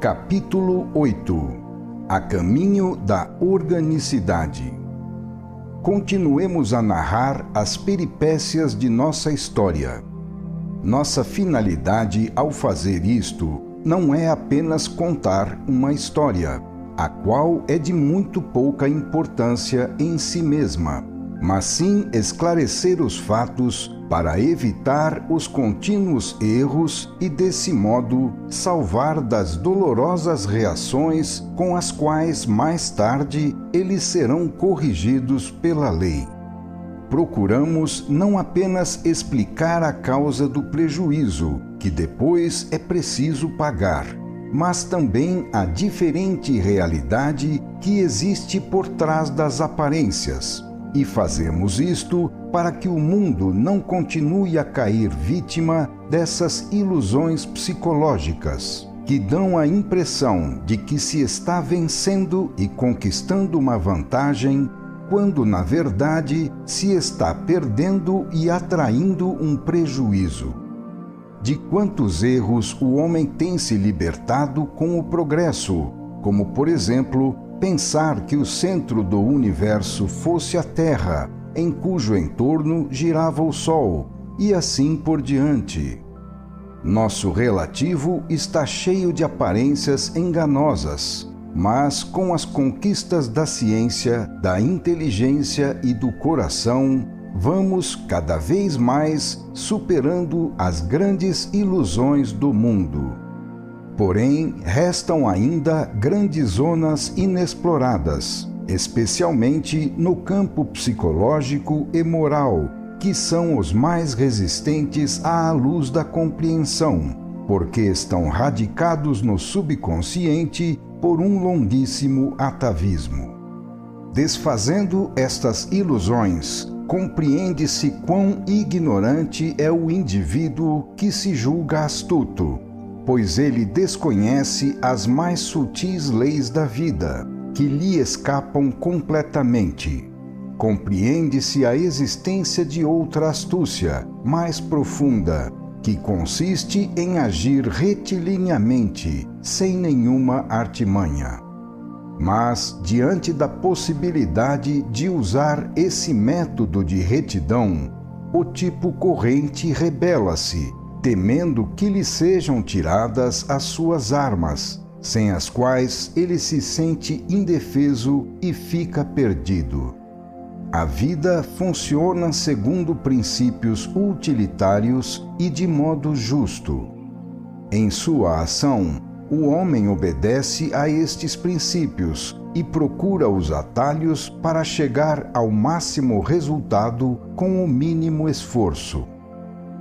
Capítulo 8 A caminho da organicidade. Continuemos a narrar as peripécias de nossa história. Nossa finalidade ao fazer isto não é apenas contar uma história, a qual é de muito pouca importância em si mesma, mas sim esclarecer os fatos para evitar os contínuos erros e, desse modo, salvar das dolorosas reações com as quais, mais tarde, eles serão corrigidos pela lei. Procuramos não apenas explicar a causa do prejuízo, que depois é preciso pagar, mas também a diferente realidade que existe por trás das aparências. E fazemos isto para que o mundo não continue a cair vítima dessas ilusões psicológicas, que dão a impressão de que se está vencendo e conquistando uma vantagem, quando na verdade se está perdendo e atraindo um prejuízo. De quantos erros o homem tem se libertado com o progresso, como por exemplo, pensar que o centro do universo fosse a Terra, em cujo entorno girava o Sol, e assim por diante. Nosso relativo está cheio de aparências enganosas, mas com as conquistas da ciência, da inteligência e do coração, vamos cada vez mais superando as grandes ilusões do mundo. Porém, restam ainda grandes zonas inexploradas, especialmente no campo psicológico e moral, que são os mais resistentes à luz da compreensão, porque estão radicados no subconsciente por um longuíssimo atavismo. Desfazendo estas ilusões, compreende-se quão ignorante é o indivíduo que se julga astuto, pois ele desconhece as mais sutis leis da vida, que lhe escapam completamente. Compreende-se a existência de outra astúcia, mais profunda, que consiste em agir retilinamente, sem nenhuma artimanha. Mas, diante da possibilidade de usar esse método de retidão, o tipo corrente rebela-se, temendo que lhe sejam tiradas as suas armas, sem as quais ele se sente indefeso e fica perdido. A vida funciona segundo princípios utilitários e de modo justo. Em sua ação, o homem obedece a estes princípios e procura os atalhos para chegar ao máximo resultado com o mínimo esforço.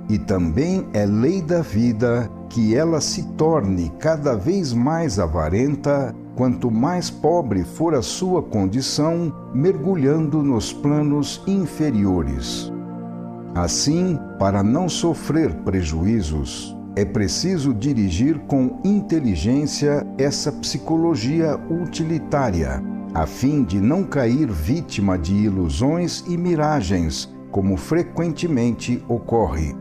E também é lei da vida que ela se torne cada vez mais avarenta quanto mais pobre for a sua condição, mergulhando nos planos inferiores. Assim, para não sofrer prejuízos, é preciso dirigir com inteligência essa psicologia utilitária, a fim de não cair vítima de ilusões e miragens, como frequentemente ocorre.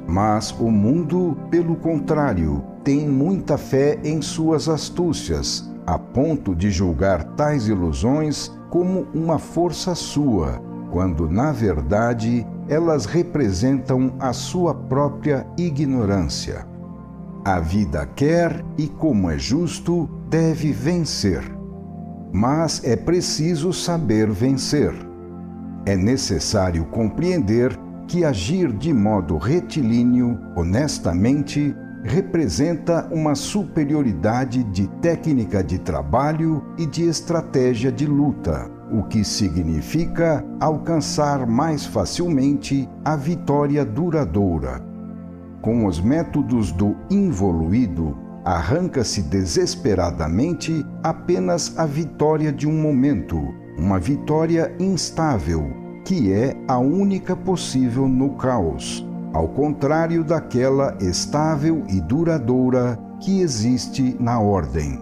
Mas o mundo, pelo contrário, tem muita fé em suas astúcias, a ponto de julgar tais ilusões como uma força sua, quando, na verdade, elas representam a sua própria ignorância. A vida quer e, como é justo, deve vencer. Mas é preciso saber vencer. É necessário compreender que agir de modo retilíneo, honestamente, representa uma superioridade de técnica de trabalho e de estratégia de luta, o que significa alcançar mais facilmente a vitória duradoura. Com os métodos do involuído, arranca-se desesperadamente apenas a vitória de um momento, uma vitória instável, que é a única possível no caos, ao contrário daquela estável e duradoura que existe na ordem.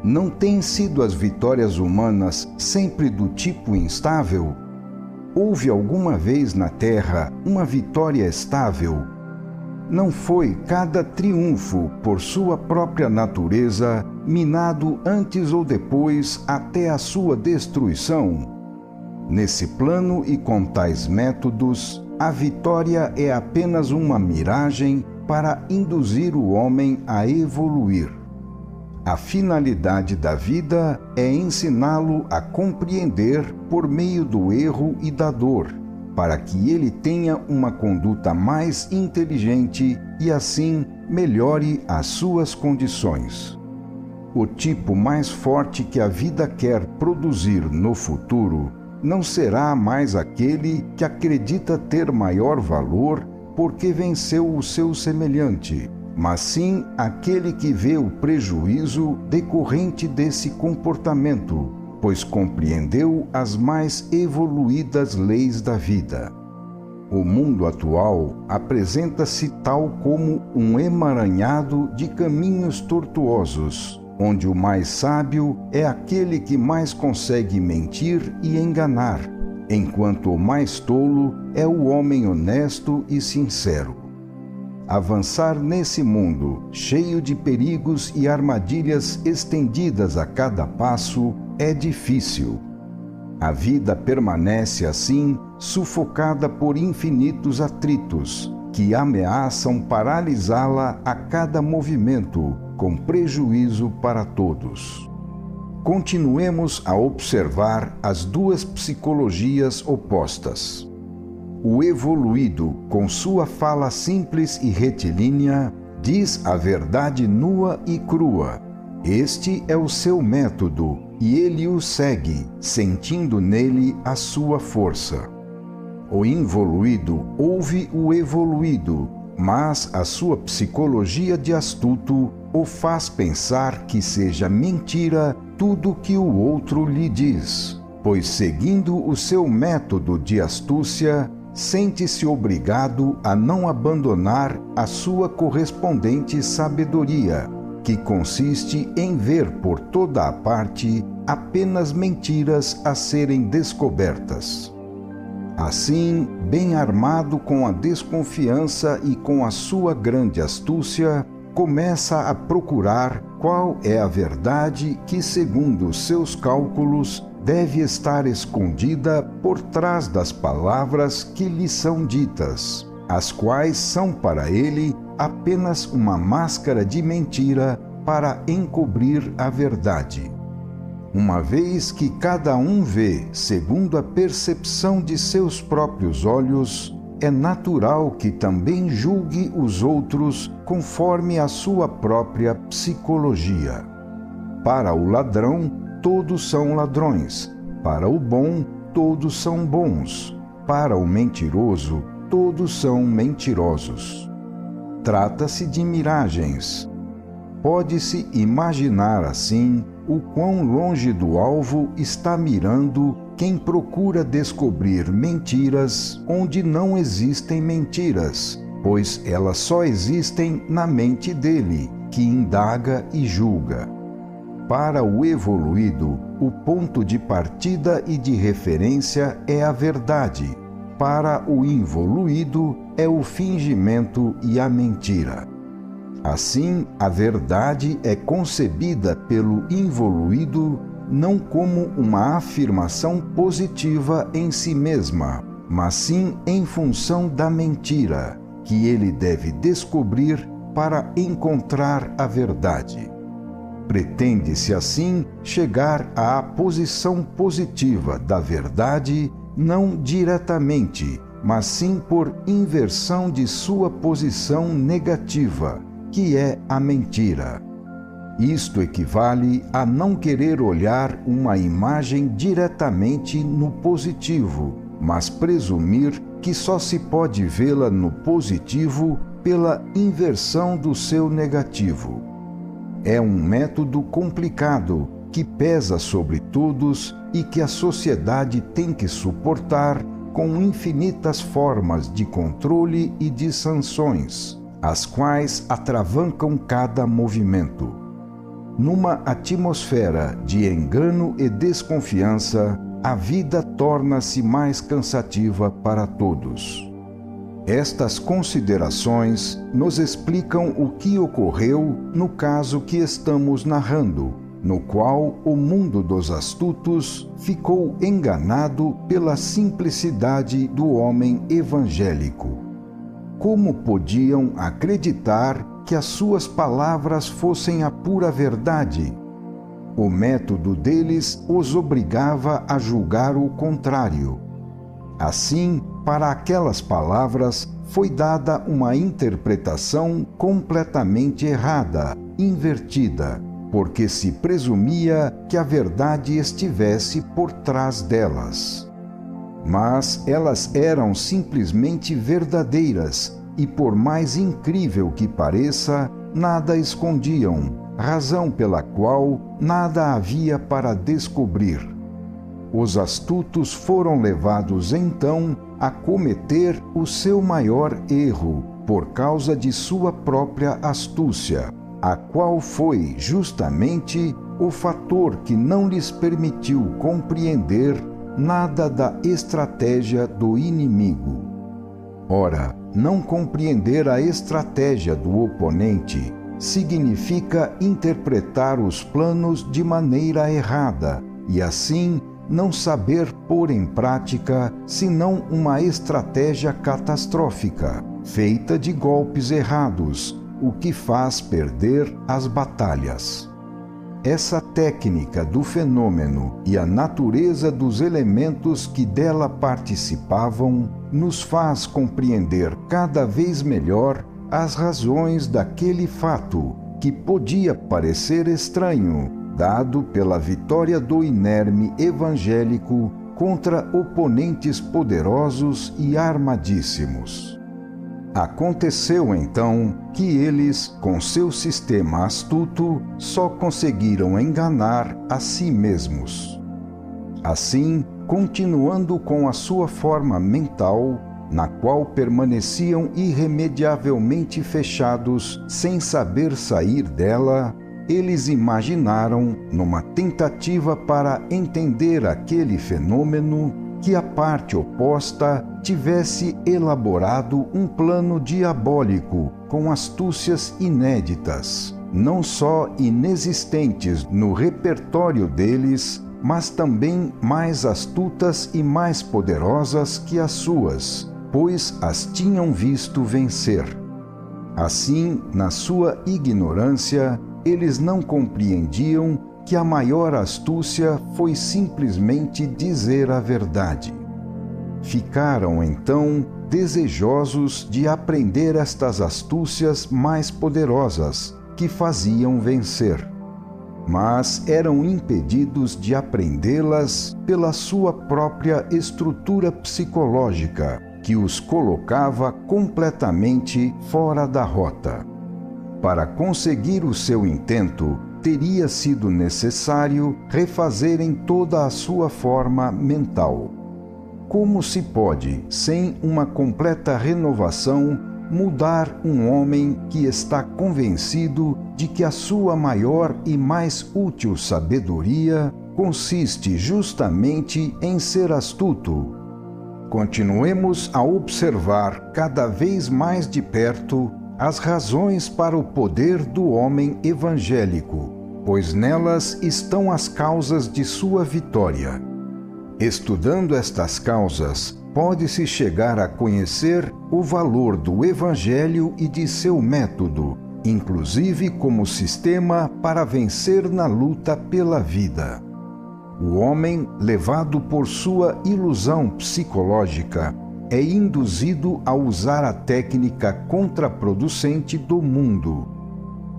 Não têm sido as vitórias humanas sempre do tipo instável? Houve alguma vez na Terra uma vitória estável? Não foi cada triunfo por sua própria natureza minado antes ou depois até a sua destruição? Nesse plano e com tais métodos, a vitória é apenas uma miragem para induzir o homem a evoluir. A finalidade da vida é ensiná-lo a compreender por meio do erro e da dor, para que ele tenha uma conduta mais inteligente e assim melhore as suas condições. O tipo mais forte que a vida quer produzir no futuro não será mais aquele que acredita ter maior valor porque venceu o seu semelhante, mas sim aquele que vê o prejuízo decorrente desse comportamento, pois compreendeu as mais evoluídas leis da vida. O mundo atual apresenta-se tal como um emaranhado de caminhos tortuosos, onde o mais sábio é aquele que mais consegue mentir e enganar, enquanto o mais tolo é o homem honesto e sincero. Avançar nesse mundo, cheio de perigos e armadilhas estendidas a cada passo, é difícil. A vida permanece assim, sufocada por infinitos atritos, que ameaçam paralisá-la a cada movimento, com prejuízo para todos. Continuemos a observar as duas psicologias opostas. O evoluído, com sua fala simples e retilínea, diz a verdade nua e crua. Este é o seu método, e ele o segue, sentindo nele a sua força. O involuído ouve o evoluído, mas a sua psicologia de astuto o faz pensar que seja mentira tudo que o outro lhe diz, pois seguindo o seu método de astúcia, sente-se obrigado a não abandonar a sua correspondente sabedoria, que consiste em ver por toda a parte apenas mentiras a serem descobertas. Assim, bem armado com a desconfiança e com a sua grande astúcia, começa a procurar qual é a verdade que, segundo seus cálculos, deve estar escondida por trás das palavras que lhe são ditas, as quais são para ele apenas uma máscara de mentira para encobrir a verdade. Uma vez que cada um vê segundo a percepção de seus próprios olhos, é natural que também julgue os outros conforme a sua própria psicologia. Para o ladrão, todos são ladrões. Para o bom, todos são bons. Para o mentiroso, todos são mentirosos. Trata-se de miragens. Pode-se imaginar assim o quão longe do alvo está mirando quem procura descobrir mentiras onde não existem mentiras, pois elas só existem na mente dele, que indaga e julga. Para o evoluído, o ponto de partida e de referência é a verdade. Para o involuído, é o fingimento e a mentira. Assim, a verdade é concebida pelo involuído não como uma afirmação positiva em si mesma, mas sim em função da mentira, que ele deve descobrir para encontrar a verdade. Pretende-se assim chegar à posição positiva da verdade, não diretamente, mas sim por inversão de sua posição negativa, que é a mentira. Isto equivale a não querer olhar uma imagem diretamente no positivo, mas presumir que só se pode vê-la no positivo pela inversão do seu negativo. É um método complicado que pesa sobre todos e que a sociedade tem que suportar com infinitas formas de controle e de sanções, as quais atravancam cada movimento. Numa atmosfera de engano e desconfiança, a vida torna-se mais cansativa para todos. Estas considerações nos explicam o que ocorreu no caso que estamos narrando, no qual o mundo dos astutos ficou enganado pela simplicidade do homem evangélico. Como podiam acreditar que as suas palavras fossem a pura verdade? O método deles os obrigava a julgar o contrário. Assim, para aquelas palavras foi dada uma interpretação completamente errada, invertida, porque se presumia que a verdade estivesse por trás delas. Mas elas eram simplesmente verdadeiras e, por mais incrível que pareça, nada escondiam, razão pela qual nada havia para descobrir. Os astutos foram levados então a cometer o seu maior erro por causa de sua própria astúcia, a qual foi justamente o fator que não lhes permitiu compreender nada da estratégia do inimigo. Ora, não compreender a estratégia do oponente significa interpretar os planos de maneira errada e assim não saber pôr em prática senão uma estratégia catastrófica, feita de golpes errados, o que faz perder as batalhas. Essa técnica do fenômeno e a natureza dos elementos que dela participavam nos faz compreender cada vez melhor as razões daquele fato que podia parecer estranho, dado pela vitória do inerme evangélico contra oponentes poderosos e armadíssimos. Aconteceu então que eles, com seu sistema astuto, só conseguiram enganar a si mesmos. Assim, continuando com a sua forma mental, na qual permaneciam irremediavelmente fechados sem saber sair dela, eles imaginaram, numa tentativa para entender aquele fenômeno, que a parte oposta tivesse elaborado um plano diabólico com astúcias inéditas, não só inexistentes no repertório deles, mas também mais astutas e mais poderosas que as suas, pois as tinham visto vencer. Assim, na sua ignorância, eles não compreendiam que a maior astúcia foi simplesmente dizer a verdade. Ficaram, então, desejosos de aprender estas astúcias mais poderosas, que faziam vencer. Mas eram impedidos de aprendê-las pela sua própria estrutura psicológica, que os colocava completamente fora da rota. Para conseguir o seu intento, teria sido necessário refazerem toda a sua forma mental. Como se pode, sem uma completa renovação, mudar um homem que está convencido de que a sua maior e mais útil sabedoria consiste justamente em ser astuto? Continuemos a observar cada vez mais de perto as razões para o poder do homem evangélico, pois nelas estão as causas de sua vitória. Estudando estas causas, pode-se chegar a conhecer o valor do Evangelho e de seu método, inclusive como sistema para vencer na luta pela vida. O homem, levado por sua ilusão psicológica, é induzido a usar a técnica contraproducente do mundo.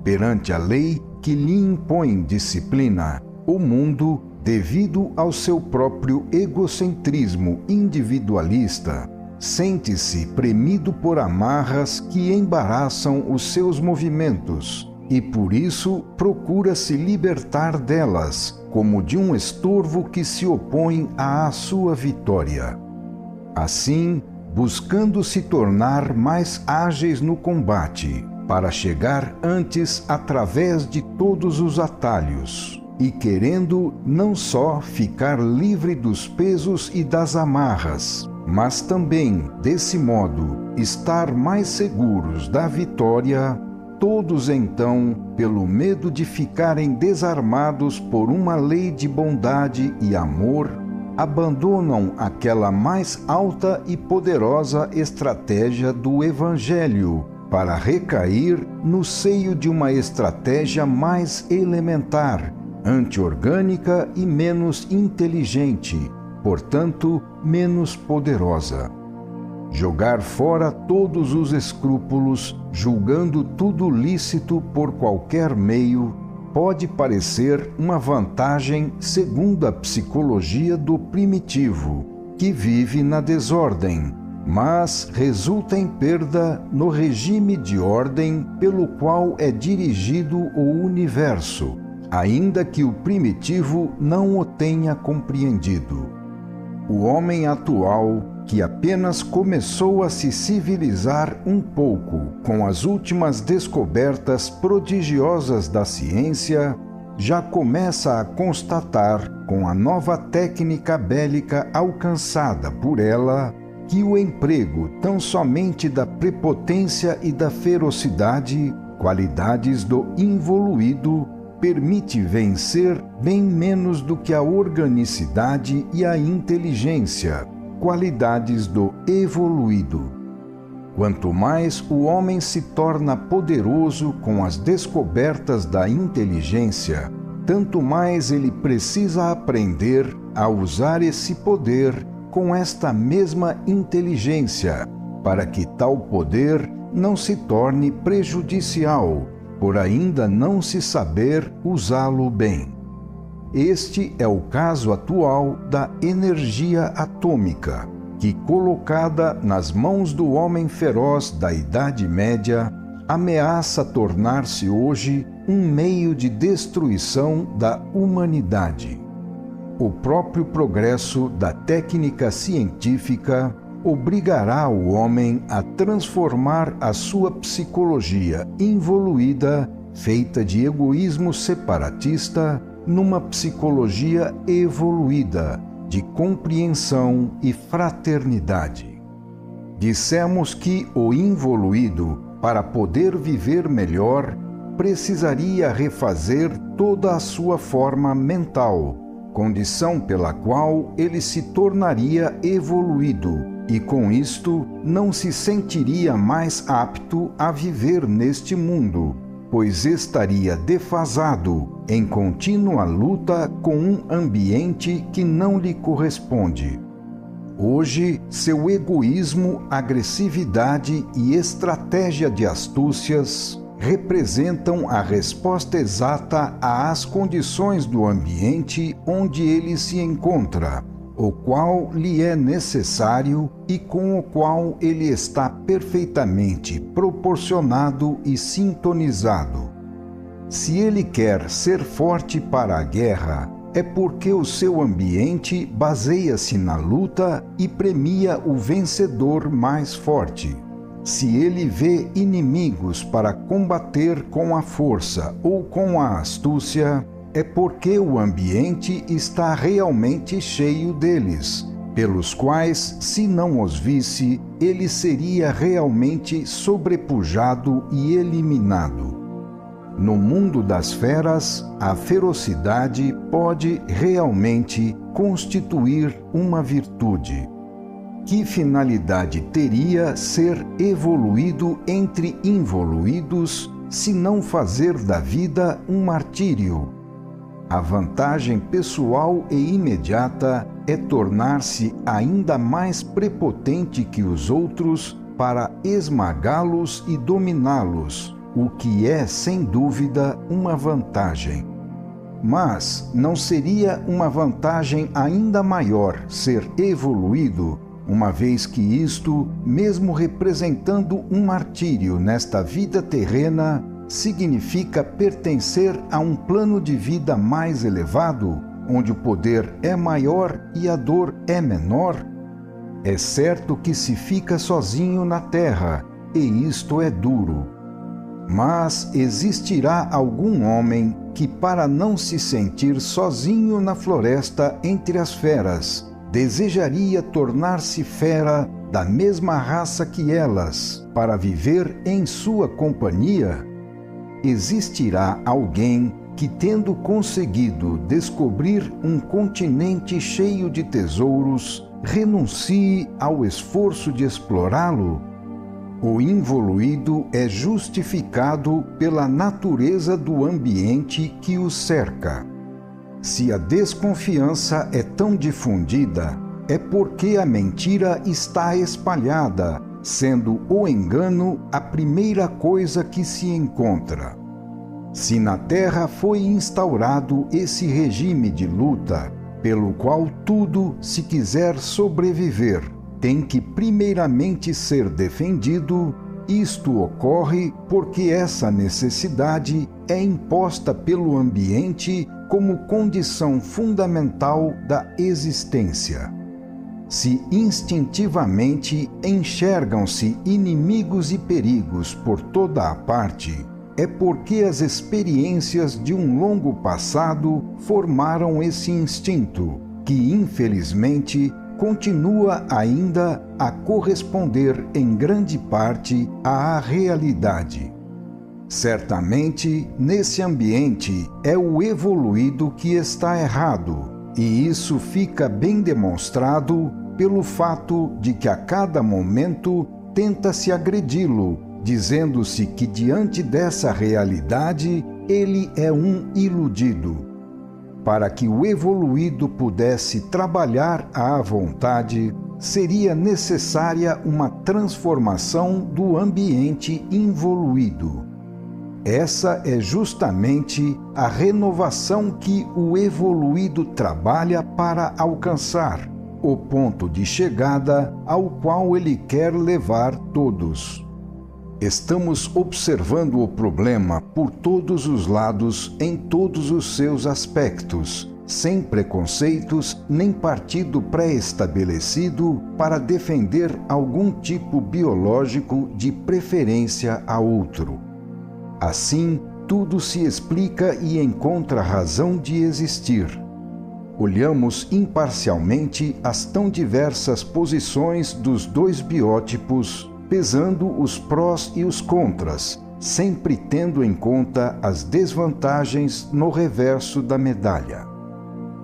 Perante a lei que lhe impõe disciplina, o mundo, devido ao seu próprio egocentrismo individualista, sente-se premido por amarras que embaraçam os seus movimentos e, por isso, procura se libertar delas, como de um estorvo que se opõe à sua vitória. Assim, buscando se tornar mais ágeis no combate, para chegar antes através de todos os atalhos, e querendo não só ficar livre dos pesos e das amarras, mas também, desse modo, estar mais seguros da vitória, todos então, pelo medo de ficarem desarmados por uma lei de bondade e amor, abandonam aquela mais alta e poderosa estratégia do Evangelho para recair no seio de uma estratégia mais elementar, anti-orgânica e menos inteligente, portanto, menos poderosa. Jogar fora todos os escrúpulos, julgando tudo lícito por qualquer meio, pode parecer uma vantagem segundo a psicologia do primitivo, que vive na desordem, mas resulta em perda no regime de ordem pelo qual é dirigido o universo, ainda que o primitivo não o tenha compreendido. O homem atual, que apenas começou a se civilizar um pouco com as últimas descobertas prodigiosas da ciência, já começa a constatar, com a nova técnica bélica alcançada por ela, que o emprego tão somente da prepotência e da ferocidade, qualidades do involuído, permite vencer bem menos do que a organicidade e a inteligência, qualidades do evoluído. Quanto mais o homem se torna poderoso com as descobertas da inteligência, tanto mais ele precisa aprender a usar esse poder com esta mesma inteligência, para que tal poder não se torne prejudicial, por ainda não se saber usá-lo bem. Este é o caso atual da energia atômica, que, colocada nas mãos do homem feroz da Idade Média, ameaça tornar-se hoje um meio de destruição da humanidade. O próprio progresso da técnica científica obrigará o homem a transformar a sua psicologia involuída, feita de egoísmo separatista, numa psicologia evoluída, de compreensão e fraternidade. Dissemos que o involuído, para poder viver melhor, precisaria refazer toda a sua forma mental, condição pela qual ele se tornaria evoluído e, com isto, não se sentiria mais apto a viver neste mundo, pois estaria defasado em contínua luta com um ambiente que não lhe corresponde. Hoje, seu egoísmo, agressividade e estratégia de astúcias representam a resposta exata às condições do ambiente onde ele se encontra, o qual lhe é necessário e com o qual ele está perfeitamente proporcionado e sintonizado. Se ele quer ser forte para a guerra, é porque o seu ambiente baseia-se na luta e premia o vencedor mais forte. Se ele vê inimigos para combater com a força ou com a astúcia, é porque o ambiente está realmente cheio deles, pelos quais, se não os visse, ele seria realmente sobrepujado e eliminado. No mundo das feras, a ferocidade pode realmente constituir uma virtude. Que finalidade teria ser evoluído entre involuídos, se não fazer da vida um martírio? A vantagem pessoal e imediata é tornar-se ainda mais prepotente que os outros para esmagá-los e dominá-los, o que é, sem dúvida, uma vantagem. Mas não seria uma vantagem ainda maior ser evoluído, uma vez que isto, mesmo representando um martírio nesta vida terrena, significa pertencer a um plano de vida mais elevado, onde o poder é maior e a dor é menor? É certo que se fica sozinho na terra, e isto é duro. Mas existirá algum homem que, para não se sentir sozinho na floresta entre as feras, desejaria tornar-se fera da mesma raça que elas, para viver em sua companhia? Existirá alguém que, tendo conseguido descobrir um continente cheio de tesouros, renuncie ao esforço de explorá-lo? O involuído é justificado pela natureza do ambiente que o cerca. Se a desconfiança é tão difundida, é porque a mentira está espalhada, sendo o engano a primeira coisa que se encontra. Se na Terra foi instaurado esse regime de luta, pelo qual tudo, se quiser sobreviver, tem que primeiramente ser defendido, isto ocorre porque essa necessidade é imposta pelo ambiente como condição fundamental da existência. Se instintivamente enxergam-se inimigos e perigos por toda a parte, é porque as experiências de um longo passado formaram esse instinto, que infelizmente continua ainda a corresponder em grande parte à realidade. Certamente, nesse ambiente é o evoluído que está errado, e isso fica bem demonstrado pelo fato de que a cada momento tenta-se agredi-lo, dizendo-se que diante dessa realidade ele é um iludido. Para que o evoluído pudesse trabalhar à vontade, seria necessária uma transformação do ambiente involuído. Essa é justamente a renovação que o evoluído trabalha para alcançar, o ponto de chegada ao qual ele quer levar todos. Estamos observando o problema por todos os lados, em todos os seus aspectos, sem preconceitos nem partido pré-estabelecido para defender algum tipo biológico de preferência a outro. Assim, tudo se explica e encontra razão de existir. Olhamos imparcialmente as tão diversas posições dos dois biótipos, pesando os prós e os contras, sempre tendo em conta as desvantagens no reverso da medalha.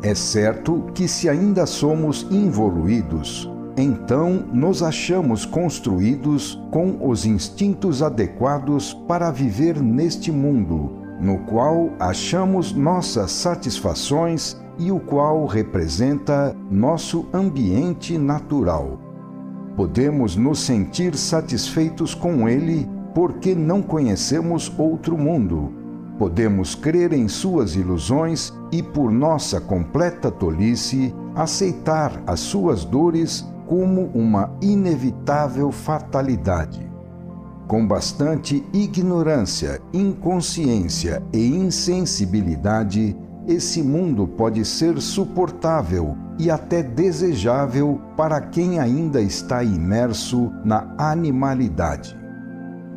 É certo que se ainda somos involuídos, então nos achamos construídos com os instintos adequados para viver neste mundo, no qual achamos nossas satisfações e o qual representa nosso ambiente natural. Podemos nos sentir satisfeitos com ele porque não conhecemos outro mundo. Podemos crer em suas ilusões e, por nossa completa tolice, aceitar as suas dores como uma inevitável fatalidade. Com bastante ignorância, inconsciência e insensibilidade, esse mundo pode ser suportável e até desejável para quem ainda está imerso na animalidade.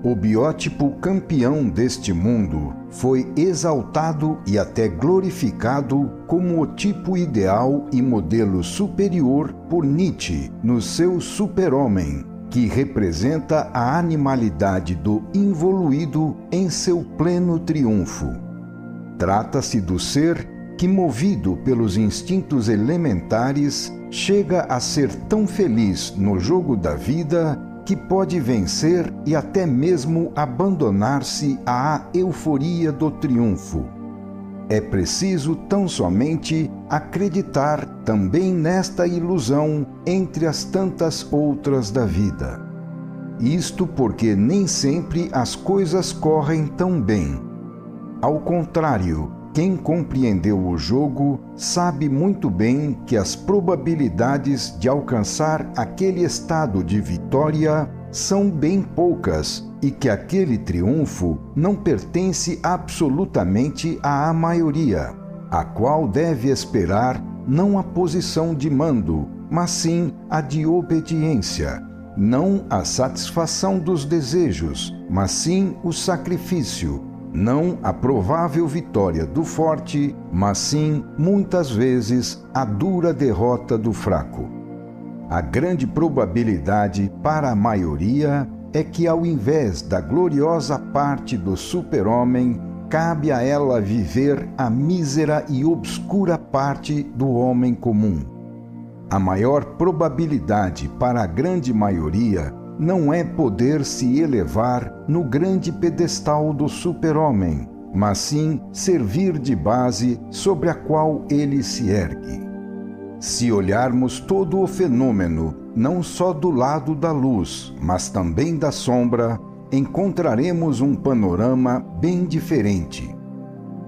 O biótipo campeão deste mundo foi exaltado e até glorificado como o tipo ideal e modelo superior por Nietzsche no seu Super-Homem, que representa a animalidade do involuído em seu pleno triunfo. Trata-se do ser que, movido pelos instintos elementares, chega a ser tão feliz no jogo da vida que pode vencer e até mesmo abandonar-se à euforia do triunfo. É preciso tão somente acreditar também nesta ilusão entre as tantas outras da vida. Isto porque nem sempre as coisas correm tão bem. Ao contrário, quem compreendeu o jogo sabe muito bem que as probabilidades de alcançar aquele estado de vitória são bem poucas e que aquele triunfo não pertence absolutamente à maioria, a qual deve esperar não a posição de mando, mas sim a de obediência, não a satisfação dos desejos, mas sim o sacrifício, não a provável vitória do forte, mas sim, muitas vezes, a dura derrota do fraco. A grande probabilidade para a maioria é que, ao invés da gloriosa parte do super-homem, cabe a ela viver a mísera e obscura parte do homem comum. A maior probabilidade para a grande maioria não é poder se elevar no grande pedestal do super-homem, mas sim servir de base sobre a qual ele se ergue. Se olharmos todo o fenômeno, não só do lado da luz, mas também da sombra, encontraremos um panorama bem diferente.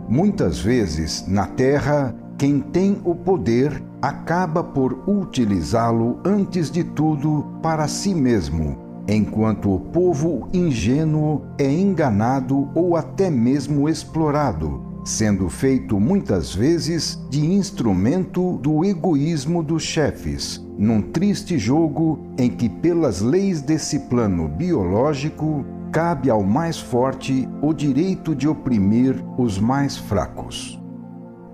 Muitas vezes, na Terra, quem tem o poder acaba por utilizá-lo antes de tudo para si mesmo, enquanto o povo ingênuo é enganado ou até mesmo explorado, sendo feito muitas vezes de instrumento do egoísmo dos chefes, num triste jogo em que, pelas leis desse plano biológico, cabe ao mais forte o direito de oprimir os mais fracos.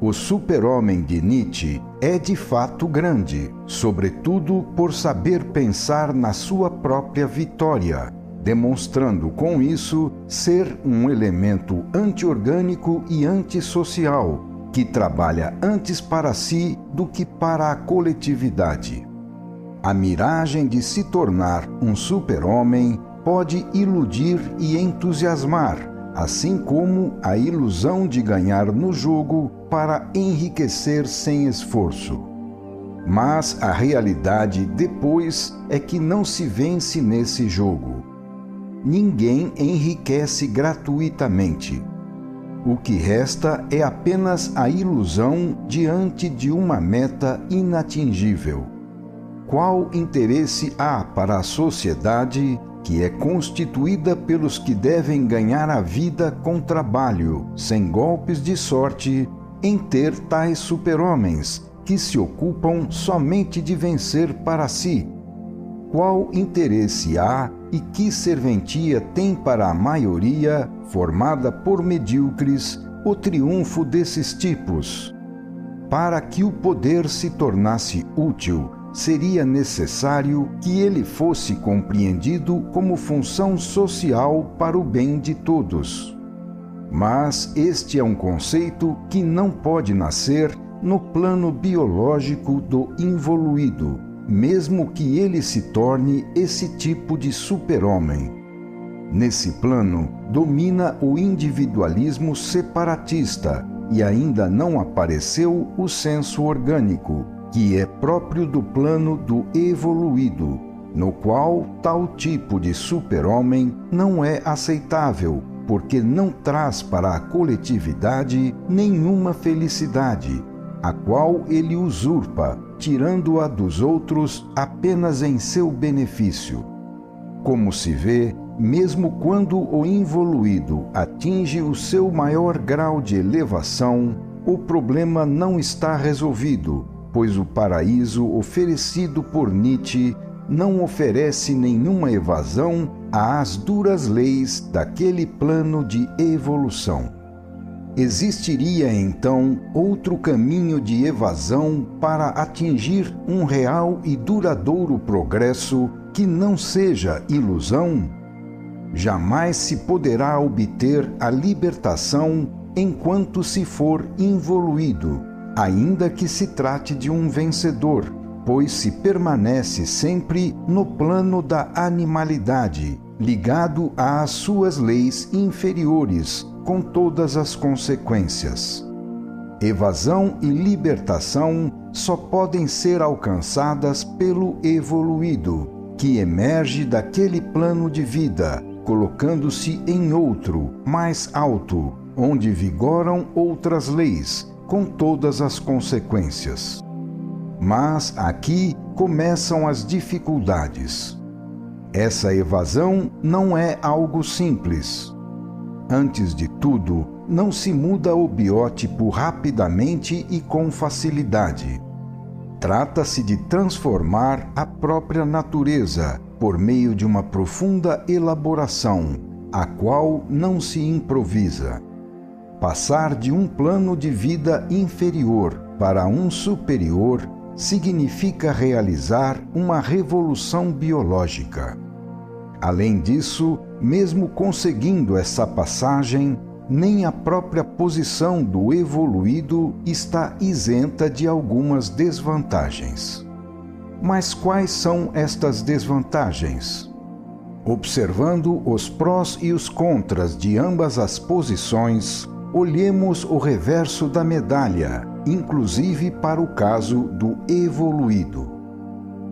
O super-homem de Nietzsche é de fato grande, sobretudo por saber pensar na sua própria vitória, demonstrando com isso ser um elemento anti-orgânico e antissocial, que trabalha antes para si do que para a coletividade. A miragem de se tornar um super-homem pode iludir e entusiasmar, assim como a ilusão de ganhar no jogo para enriquecer sem esforço. Mas a realidade depois é que não se vence nesse jogo. Ninguém enriquece gratuitamente. O que resta é apenas a ilusão diante de uma meta inatingível. Qual interesse há para a sociedade, que é constituída pelos que devem ganhar a vida com trabalho, sem golpes de sorte, em ter tais super-homens que se ocupam somente de vencer para si? Qual interesse há e que serventia tem para a maioria, formada por medíocres, o triunfo desses tipos? Para que o poder se tornasse útil, seria necessário que ele fosse compreendido como função social para o bem de todos. Mas este é um conceito que não pode nascer no plano biológico do involuído, mesmo que ele se torne esse tipo de super-homem. Nesse plano, domina o individualismo separatista e ainda não apareceu o senso orgânico, que é próprio do plano do evoluído, no qual tal tipo de super-homem não é aceitável, porque não traz para a coletividade nenhuma felicidade, a qual ele usurpa, tirando-a dos outros apenas em seu benefício. Como se vê, mesmo quando o involuído atinge o seu maior grau de elevação, o problema não está resolvido, pois o paraíso oferecido por Nietzsche não oferece nenhuma evasão às duras leis daquele plano de evolução. Existiria então outro caminho de evasão para atingir um real e duradouro progresso que não seja ilusão? Jamais se poderá obter a libertação enquanto se for involuído, ainda que se trate de um vencedor, pois se permanece sempre no plano da animalidade, ligado às suas leis inferiores, com todas as consequências. Evasão e libertação só podem ser alcançadas pelo evoluído, que emerge daquele plano de vida, colocando-se em outro, mais alto, onde vigoram outras leis, com todas as consequências. Mas aqui começam as dificuldades. Essa evasão não é algo simples. Antes de tudo, não se muda o biótipo rapidamente e com facilidade. Trata-se de transformar a própria natureza por meio de uma profunda elaboração, a qual não se improvisa. Passar de um plano de vida inferior para um superior significa realizar uma revolução biológica. Além disso, mesmo conseguindo essa passagem, nem a própria posição do evoluído está isenta de algumas desvantagens. Mas quais são estas desvantagens? Observando os prós e os contras de ambas as posições, olhemos o reverso da medalha, inclusive para o caso do evoluído.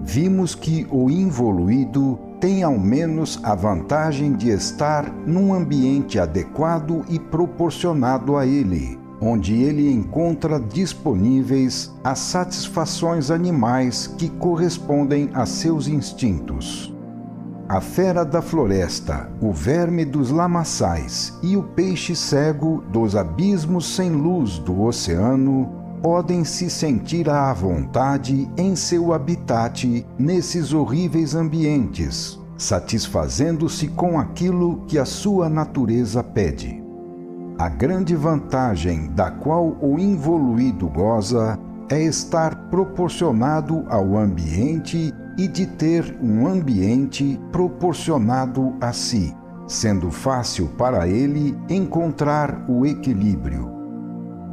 Vimos que o involuído tem ao menos a vantagem de estar num ambiente adequado e proporcionado a ele, onde ele encontra disponíveis as satisfações animais que correspondem a seus instintos. A fera da floresta, o verme dos lamaçais e o peixe cego dos abismos sem luz do oceano podem se sentir à vontade em seu habitat nesses horríveis ambientes, satisfazendo-se com aquilo que a sua natureza pede. A grande vantagem da qual o involuído goza é estar proporcionado ao ambiente e de ter um ambiente proporcionado a si, sendo fácil para ele encontrar o equilíbrio.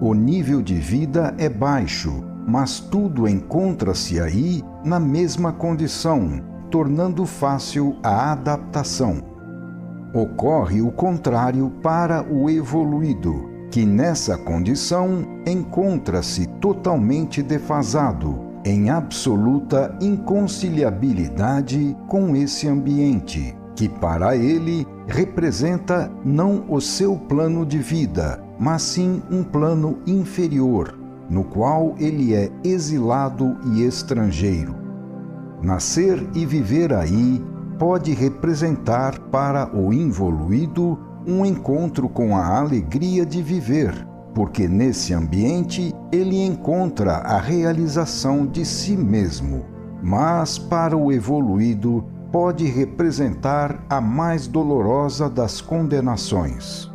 O nível de vida é baixo, mas tudo encontra-se aí na mesma condição, tornando fácil a adaptação. Ocorre o contrário para o evoluído, que nessa condição encontra-se totalmente defasado, em absoluta inconciliabilidade com esse ambiente, que para ele representa não o seu plano de vida, mas sim um plano inferior, no qual ele é exilado e estrangeiro. Nascer e viver aí pode representar para o involuído um encontro com a alegria de viver, porque nesse ambiente ele encontra a realização de si mesmo. Mas para o evoluído pode representar a mais dolorosa das condenações.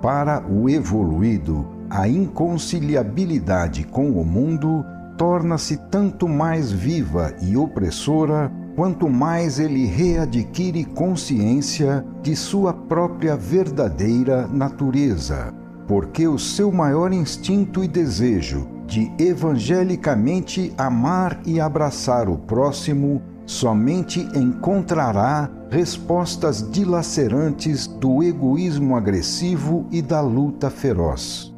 Para o evoluído, a inconciliabilidade com o mundo torna-se tanto mais viva e opressora quanto mais ele readquire consciência de sua própria verdadeira natureza, porque o seu maior instinto e desejo de evangelicamente amar e abraçar o próximo somente encontrará respostas dilacerantes do egoísmo agressivo e da luta feroz.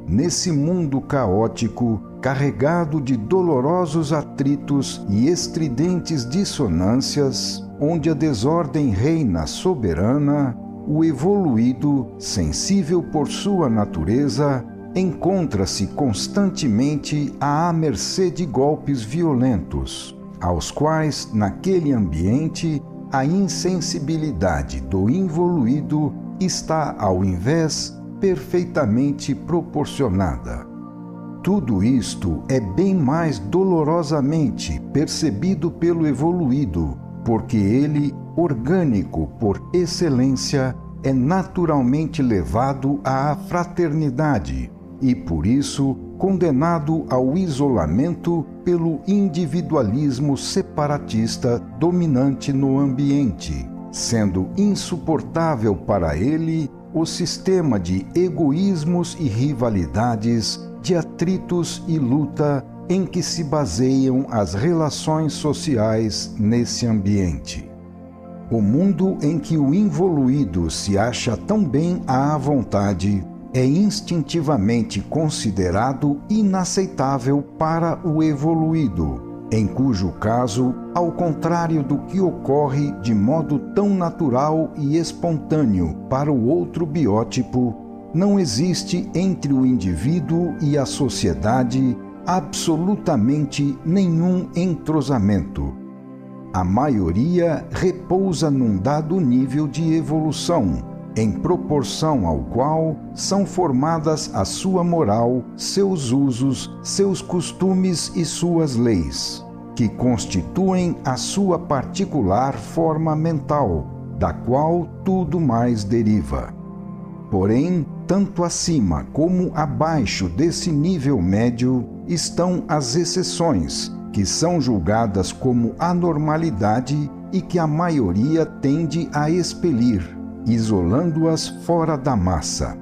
Nesse mundo caótico, carregado de dolorosos atritos e estridentes dissonâncias, onde a desordem reina soberana, o evoluído, sensível por sua natureza, encontra-se constantemente à mercê de golpes violentos, aos quais, naquele ambiente, a insensibilidade do involuído está, ao invés, perfeitamente proporcionada. Tudo isto é bem mais dolorosamente percebido pelo evoluído, porque ele, orgânico por excelência, é naturalmente levado à fraternidade e, por isso, condenado ao isolamento pelo individualismo separatista dominante no ambiente, sendo insuportável para ele o sistema de egoísmos e rivalidades, de atritos e luta em que se baseiam as relações sociais nesse ambiente. O mundo em que o involuído se acha tão bem à vontade é instintivamente considerado inaceitável para o evoluído, em cujo caso, ao contrário do que ocorre de modo tão natural e espontâneo para o outro biótipo, não existe entre o indivíduo e a sociedade absolutamente nenhum entrosamento. A maioria repousa num dado nível de evolução, em proporção ao qual são formadas a sua moral, seus usos, seus costumes e suas leis, que constituem a sua particular forma mental, da qual tudo mais deriva. Porém, tanto acima como abaixo desse nível médio estão as exceções, que são julgadas como anormalidade e que a maioria tende a expelir, isolando-as fora da massa.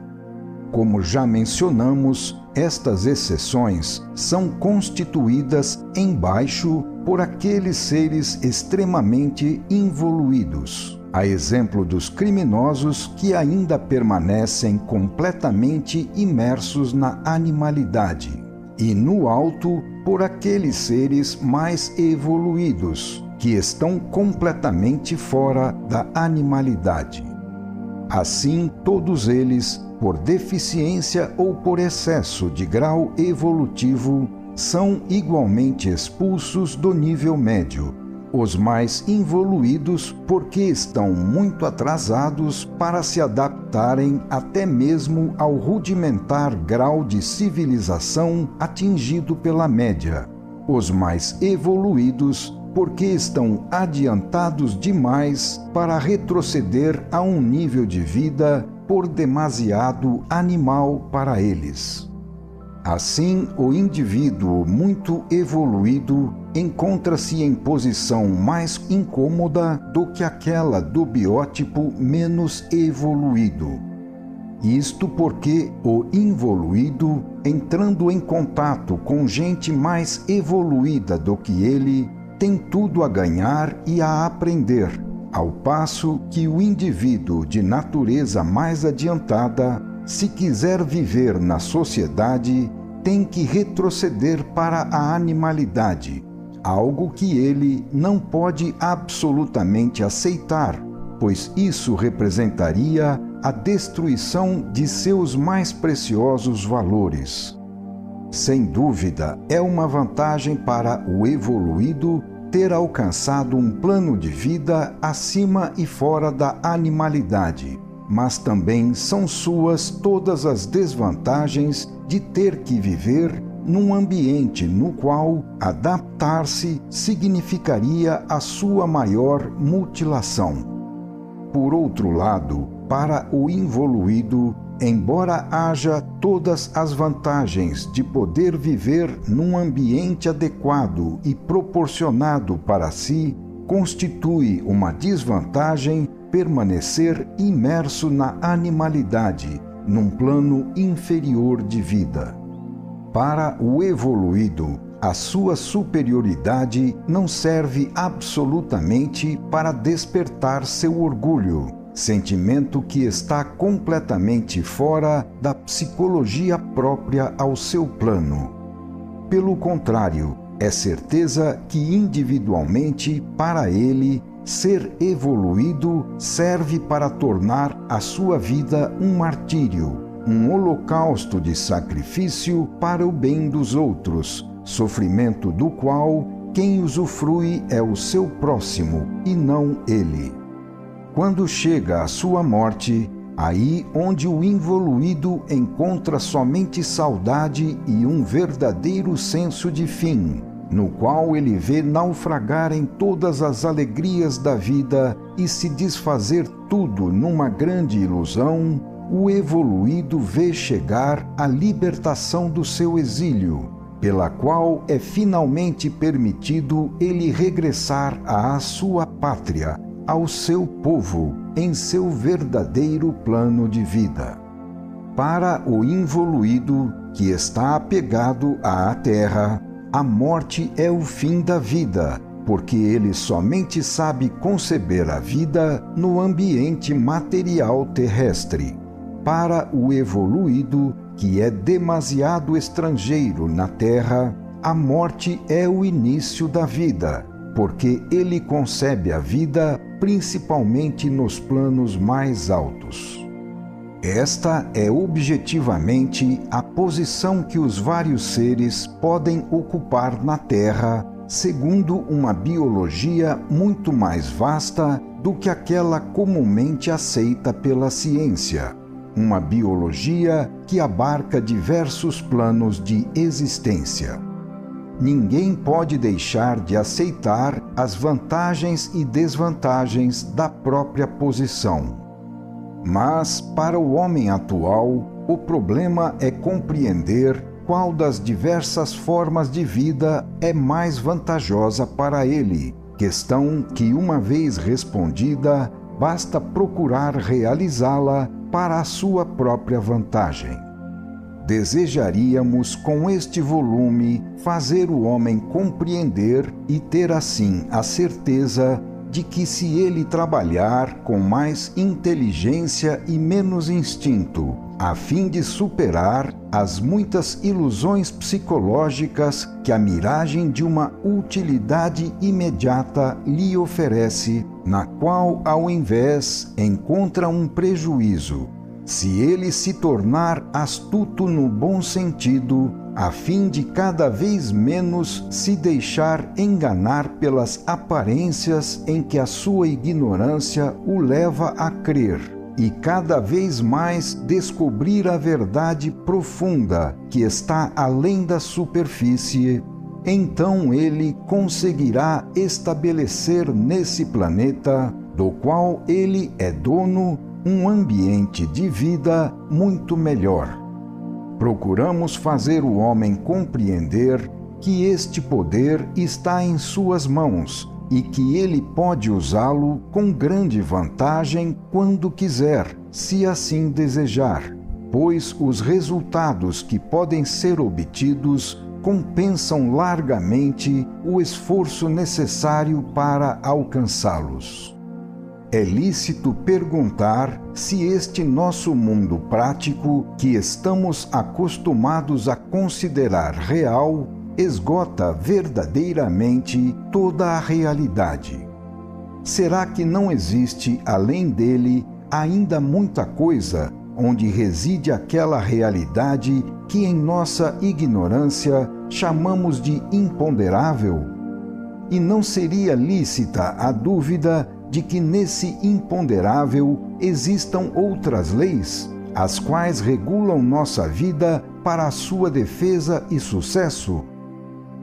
Como já mencionamos, estas exceções são constituídas embaixo por aqueles seres extremamente involuídos, a exemplo dos criminosos que ainda permanecem completamente imersos na animalidade, e no alto por aqueles seres mais evoluídos, que estão completamente fora da animalidade. Assim, todos eles, por deficiência ou por excesso de grau evolutivo, são igualmente expulsos do nível médio, os mais involuídos porque estão muito atrasados para se adaptarem até mesmo ao rudimentar grau de civilização atingido pela média, os mais evoluídos porque estão adiantados demais para retroceder a um nível de vida por demasiado animal para eles. Assim, o indivíduo muito evoluído encontra-se em posição mais incômoda do que aquela do biótipo menos evoluído. Isto porque o involuído, entrando em contato com gente mais evoluída do que ele, tem tudo a ganhar e a aprender, ao passo que o indivíduo de natureza mais adiantada, se quiser viver na sociedade, tem que retroceder para a animalidade, algo que ele não pode absolutamente aceitar, pois isso representaria a destruição de seus mais preciosos valores. Sem dúvida, é uma vantagem para o evoluído ter alcançado um plano de vida acima e fora da animalidade, mas também são suas todas as desvantagens de ter que viver num ambiente no qual adaptar-se significaria a sua maior mutilação. Por outro lado, para o involuído, embora haja todas as vantagens de poder viver num ambiente adequado e proporcionado para si, constitui uma desvantagem permanecer imerso na animalidade, num plano inferior de vida. Para o evoluído, a sua superioridade não serve absolutamente para despertar seu orgulho, sentimento que está completamente fora da psicologia própria ao seu plano. Pelo contrário, é certeza que individualmente, para ele, ser evoluído serve para tornar a sua vida um martírio, um holocausto de sacrifício para o bem dos outros, sofrimento do qual quem usufrui é o seu próximo e não ele. Quando chega a sua morte, aí onde o involuído encontra somente saudade e um verdadeiro senso de fim, no qual ele vê naufragarem todas as alegrias da vida e se desfazer tudo numa grande ilusão, o evoluído vê chegar a libertação do seu exílio, pela qual é finalmente permitido ele regressar à sua pátria, ao seu povo, em seu verdadeiro plano de vida. Para o involuído, que está apegado à terra, a morte é o fim da vida, porque ele somente sabe conceber a vida no ambiente material terrestre. Para o evoluído, que é demasiado estrangeiro na terra, a morte é o início da vida, porque ele concebe a vida principalmente nos planos mais altos. Esta é objetivamente a posição que os vários seres podem ocupar na Terra, segundo uma biologia muito mais vasta do que aquela comumente aceita pela ciência. Uma biologia que abarca diversos planos de existência. Ninguém pode deixar de aceitar as vantagens e desvantagens da própria posição. Mas, para o homem atual, o problema é compreender qual das diversas formas de vida é mais vantajosa para ele, questão que, uma vez respondida, basta procurar realizá-la para a sua própria vantagem. Desejaríamos, com este volume, fazer o homem compreender e ter assim a certeza de que, se ele trabalhar com mais inteligência e menos instinto, a fim de superar as muitas ilusões psicológicas que a miragem de uma utilidade imediata lhe oferece, na qual, ao invés, encontra um prejuízo, se ele se tornar astuto no bom sentido, a fim de cada vez menos se deixar enganar pelas aparências em que a sua ignorância o leva a crer, e cada vez mais descobrir a verdade profunda que está além da superfície, então ele conseguirá estabelecer nesse planeta, do qual ele é dono, um ambiente de vida muito melhor. Procuramos fazer o homem compreender que este poder está em suas mãos e que ele pode usá-lo com grande vantagem quando quiser, se assim desejar, pois os resultados que podem ser obtidos compensam largamente o esforço necessário para alcançá-los. É lícito perguntar se este nosso mundo prático, que estamos acostumados a considerar real, esgota verdadeiramente toda a realidade. Será que não existe, além dele, ainda muita coisa onde reside aquela realidade que, em nossa ignorância, chamamos de imponderável? E não seria lícita a dúvida de que nesse imponderável existam outras leis, as quais regulam nossa vida para a sua defesa e sucesso?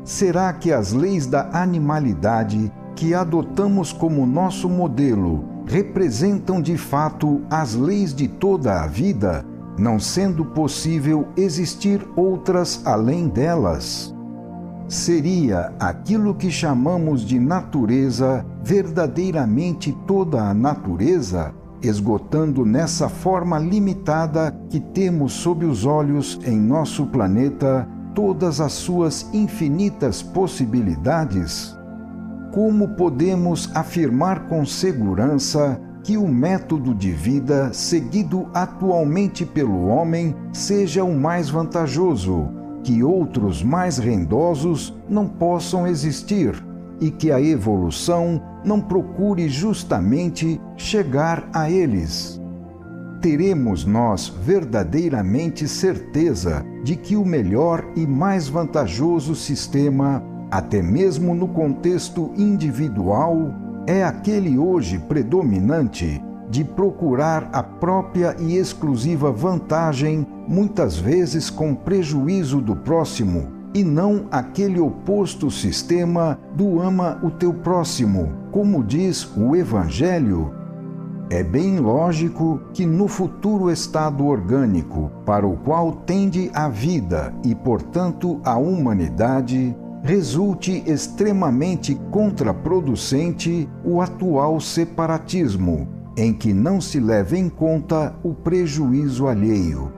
Será que as leis da animalidade que adotamos como nosso modelo representam de fato as leis de toda a vida, não sendo possível existir outras além delas? Seria aquilo que chamamos de natureza verdadeiramente toda a natureza, esgotando nessa forma limitada que temos sob os olhos em nosso planeta todas as suas infinitas possibilidades? Como podemos afirmar com segurança que o método de vida seguido atualmente pelo homem seja o mais vantajoso, que outros mais rendosos não possam existir e que a evolução não procure justamente chegar a eles? Teremos nós verdadeiramente certeza de que o melhor e mais vantajoso sistema, até mesmo no contexto individual, é aquele hoje predominante de procurar a própria e exclusiva vantagem, muitas vezes com prejuízo do próximo, e não aquele oposto sistema do ama o teu próximo, como diz o Evangelho? É bem lógico que no futuro estado orgânico, para o qual tende a vida e, portanto, a humanidade, resulte extremamente contraproducente o atual separatismo, em que não se leva em conta o prejuízo alheio.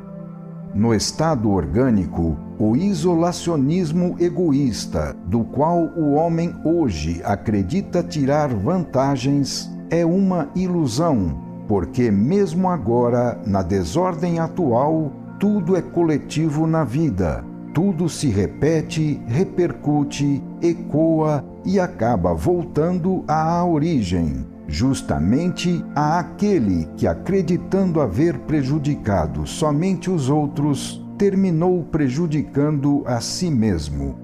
No estado orgânico, o isolacionismo egoísta, do qual o homem hoje acredita tirar vantagens, é uma ilusão, porque mesmo agora, na desordem atual, tudo é coletivo na vida, tudo se repete, repercute, ecoa e acaba voltando à origem, justamente àquele que, acreditando haver prejudicado somente os outros, terminou prejudicando a si mesmo.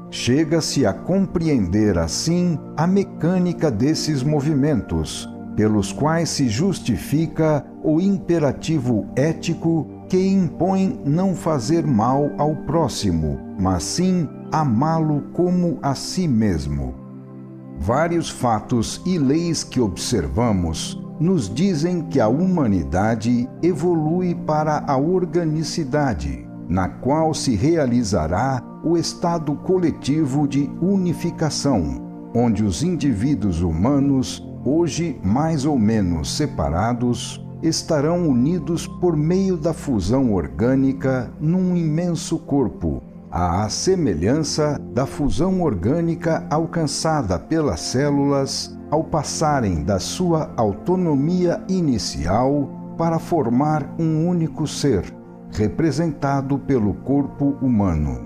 Chega-se a compreender assim a mecânica desses movimentos, pelos quais se justifica o imperativo ético que impõe não fazer mal ao próximo, mas sim amá-lo como a si mesmo. Vários fatos e leis que observamos nos dizem que a humanidade evolui para a organicidade, na qual se realizará o estado coletivo de unificação, onde os indivíduos humanos, hoje mais ou menos separados, estarão unidos por meio da fusão orgânica num imenso corpo, à semelhança da fusão orgânica alcançada pelas células ao passarem da sua autonomia inicial para formar um único ser, representado pelo corpo humano.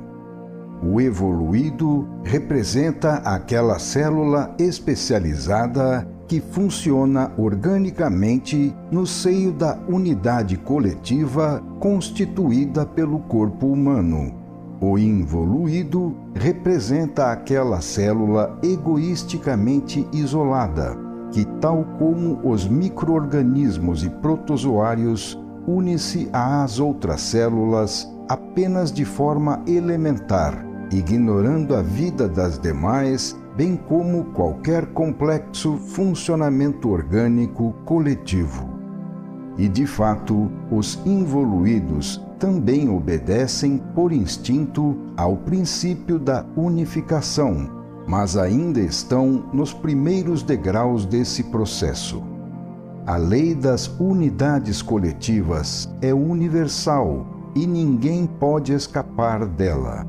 O evoluído representa aquela célula especializada que funciona organicamente no seio da unidade coletiva constituída pelo corpo humano. O involuído representa aquela célula egoisticamente isolada, que, tal como os micro-organismos e protozoários, une-se às outras células apenas de forma elementar, ignorando a vida das demais, bem como qualquer complexo funcionamento orgânico coletivo. E, de fato, os involuídos também obedecem por instinto ao princípio da unificação, mas ainda estão nos primeiros degraus desse processo. A lei das unidades coletivas é universal e ninguém pode escapar dela.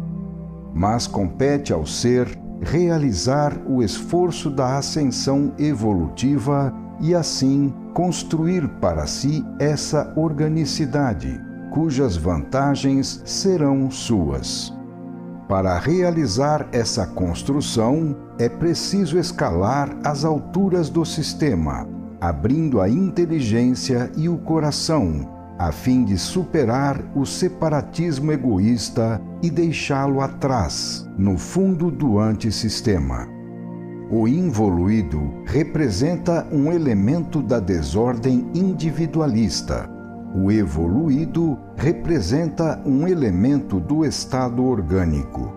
Mas compete ao ser realizar o esforço da ascensão evolutiva e, assim, construir para si essa organicidade, cujas vantagens serão suas. Para realizar essa construção, é preciso escalar as alturas do sistema, abrindo a inteligência e o coração, a fim de superar o separatismo egoísta e deixá-lo atrás, no fundo do antissistema. O involuído representa um elemento da desordem individualista. O evoluído representa um elemento do estado orgânico.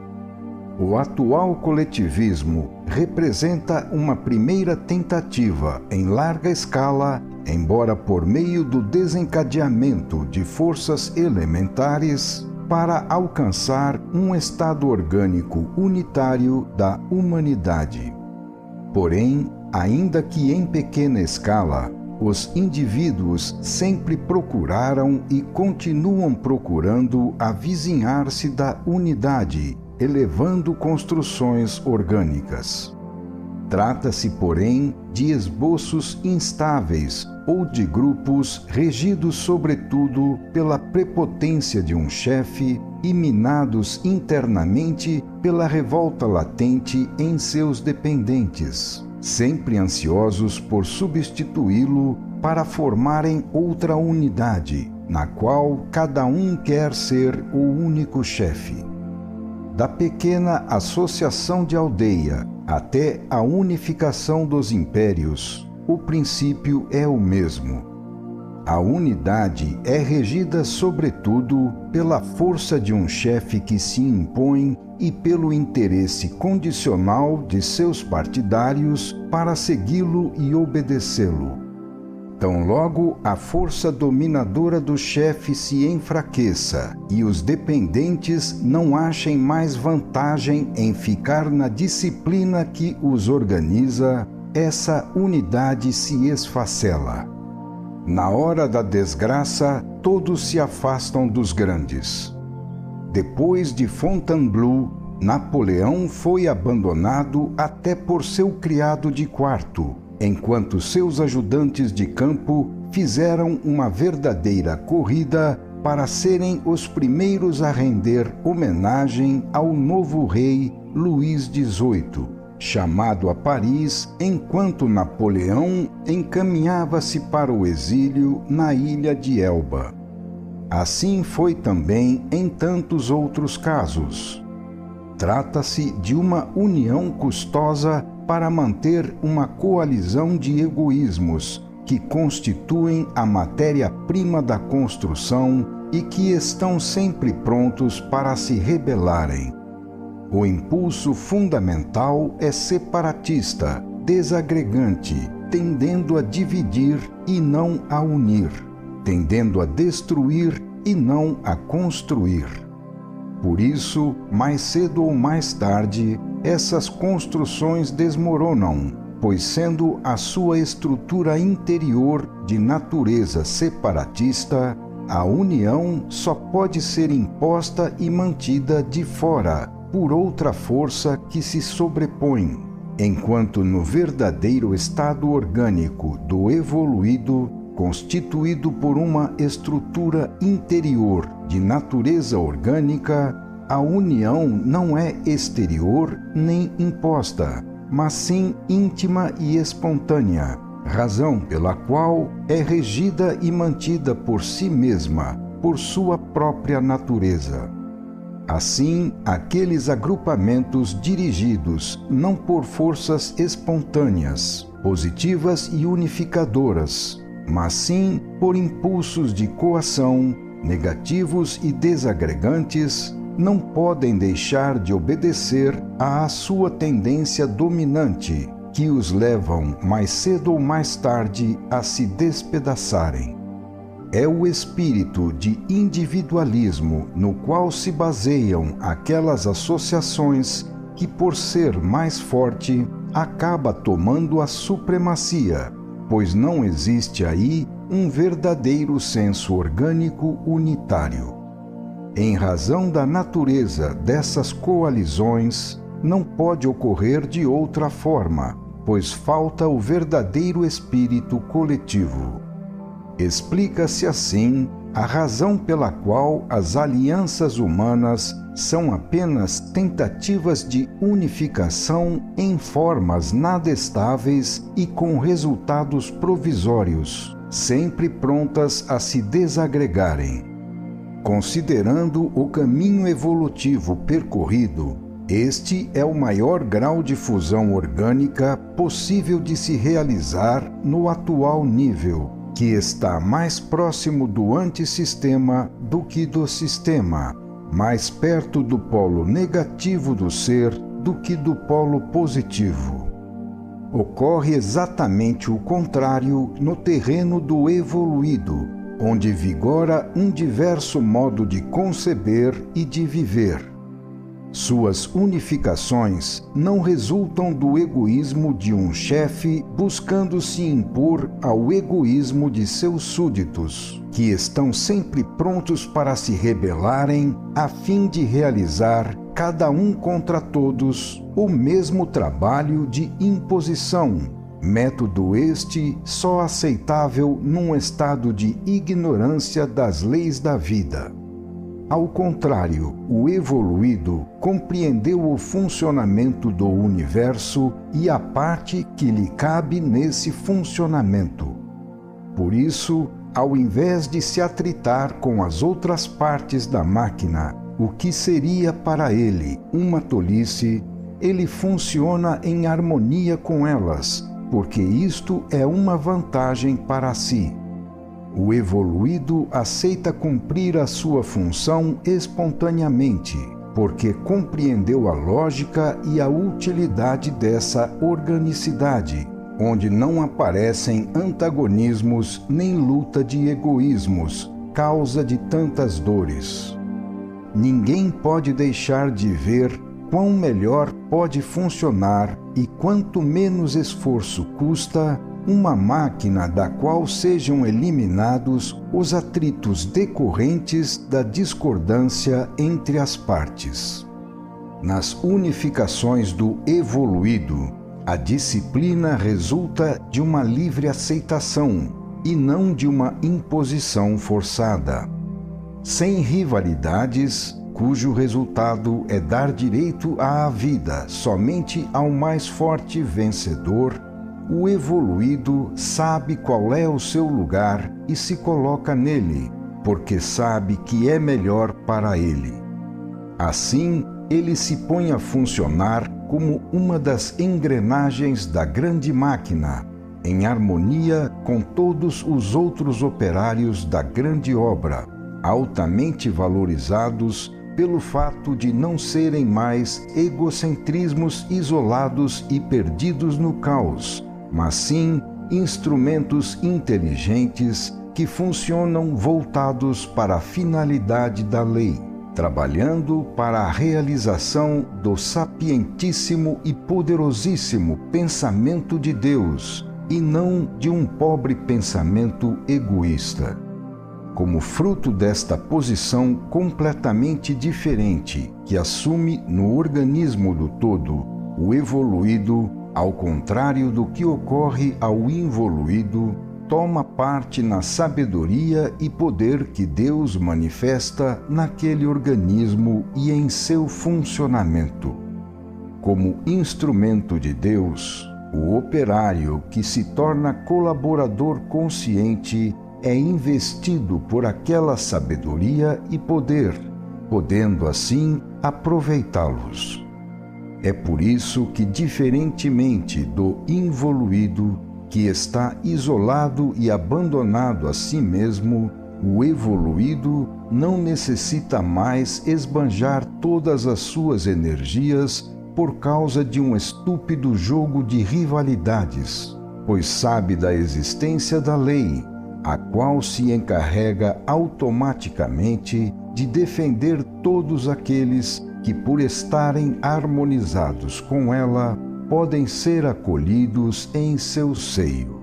O atual coletivismo representa uma primeira tentativa em larga escala, embora por meio do desencadeamento de forças elementares, para alcançar um estado orgânico unitário da humanidade. Porém, ainda que em pequena escala, os indivíduos sempre procuraram e continuam procurando avizinhar-se da unidade, elevando construções orgânicas. Trata-se, porém, de esboços instáveis ou de grupos regidos sobretudo pela prepotência de um chefe e minados internamente pela revolta latente em seus dependentes, sempre ansiosos por substituí-lo para formarem outra unidade, na qual cada um quer ser o único chefe. Da pequena associação de aldeia até a unificação dos impérios, o princípio é o mesmo. A unidade é regida, sobretudo, pela força de um chefe que se impõe e pelo interesse condicional de seus partidários para segui-lo e obedecê-lo. Tão logo a força dominadora do chefe se enfraqueça e os dependentes não achem mais vantagem em ficar na disciplina que os organiza, essa unidade se esfacela. Na hora da desgraça, todos se afastam dos grandes. Depois de Fontainebleau, Napoleão foi abandonado até por seu criado de quarto, enquanto seus ajudantes de campo fizeram uma verdadeira corrida para serem os primeiros a render homenagem ao novo rei Luís XVIII, chamado a Paris enquanto Napoleão encaminhava-se para o exílio na ilha de Elba. Assim foi também em tantos outros casos. Trata-se de uma união custosa para manter uma coalizão de egoísmos que constituem a matéria-prima da construção e que estão sempre prontos para se rebelarem. O impulso fundamental é separatista, desagregante, tendendo a dividir e não a unir, tendendo a destruir e não a construir. Por isso, mais cedo ou mais tarde, essas construções desmoronam, pois sendo a sua estrutura interior de natureza separatista, a união só pode ser imposta e mantida de fora, por outra força que se sobrepõe, enquanto no verdadeiro estado orgânico do evoluído, constituído por uma estrutura interior de natureza orgânica, a união não é exterior nem imposta, mas sim íntima e espontânea, razão pela qual é regida e mantida por si mesma, por sua própria natureza. Assim, aqueles agrupamentos dirigidos não por forças espontâneas, positivas e unificadoras, mas sim por impulsos de coação, negativos e desagregantes, não podem deixar de obedecer à sua tendência dominante, que os levam mais cedo ou mais tarde a se despedaçarem. É o espírito de individualismo no qual se baseiam aquelas associações que, por ser mais forte, acaba tomando a supremacia, pois não existe aí um verdadeiro senso orgânico unitário. Em razão da natureza dessas coalizões, não pode ocorrer de outra forma, pois falta o verdadeiro espírito coletivo. Explica-se assim a razão pela qual as alianças humanas são apenas tentativas de unificação em formas nada estáveis e com resultados provisórios, sempre prontas a se desagregarem. Considerando o caminho evolutivo percorrido, este é o maior grau de fusão orgânica possível de se realizar no atual nível, que está mais próximo do antissistema do que do sistema, mais perto do polo negativo do ser do que do polo positivo. Ocorre exatamente o contrário no terreno do evoluído, onde vigora um diverso modo de conceber e de viver. Suas unificações não resultam do egoísmo de um chefe buscando se impor ao egoísmo de seus súditos, que estão sempre prontos para se rebelarem a fim de realizar, cada um contra todos, o mesmo trabalho de imposição, método este só aceitável num estado de ignorância das leis da vida. Ao contrário, o evoluído compreendeu o funcionamento do universo e a parte que lhe cabe nesse funcionamento. Por isso, ao invés de se atritar com as outras partes da máquina, o que seria para ele uma tolice, ele funciona em harmonia com elas, porque isto é uma vantagem para si. O evoluído aceita cumprir a sua função espontaneamente, porque compreendeu a lógica e a utilidade dessa organicidade, onde não aparecem antagonismos nem luta de egoísmos, causa de tantas dores. Ninguém pode deixar de ver quão melhor pode funcionar e quanto menos esforço custa uma máquina da qual sejam eliminados os atritos decorrentes da discordância entre as partes. Nas unificações do evoluído, a disciplina resulta de uma livre aceitação e não de uma imposição forçada. Sem rivalidades, cujo resultado é dar direito à vida somente ao mais forte vencedor, o evoluído sabe qual é o seu lugar e se coloca nele, porque sabe que é melhor para ele. Assim, ele se põe a funcionar como uma das engrenagens da grande máquina, em harmonia com todos os outros operários da grande obra, altamente valorizados pelo fato de não serem mais egocentrismos isolados e perdidos no caos, mas sim instrumentos inteligentes que funcionam voltados para a finalidade da lei, trabalhando para a realização do sapientíssimo e poderosíssimo pensamento de Deus, e não de um pobre pensamento egoísta. Como fruto desta posição completamente diferente que assume no organismo do todo, o evoluído, ao contrário do que ocorre ao involuído, toma parte na sabedoria e poder que Deus manifesta naquele organismo e em seu funcionamento. Como instrumento de Deus, o operário que se torna colaborador consciente é investido por aquela sabedoria e poder, podendo assim aproveitá-los. É por isso que, diferentemente do involuído, que está isolado e abandonado a si mesmo, o evoluído não necessita mais esbanjar todas as suas energias por causa de um estúpido jogo de rivalidades, pois sabe da existência da lei, a qual se encarrega automaticamente de defender todos aqueles que, por estarem harmonizados com ela, podem ser acolhidos em seu seio.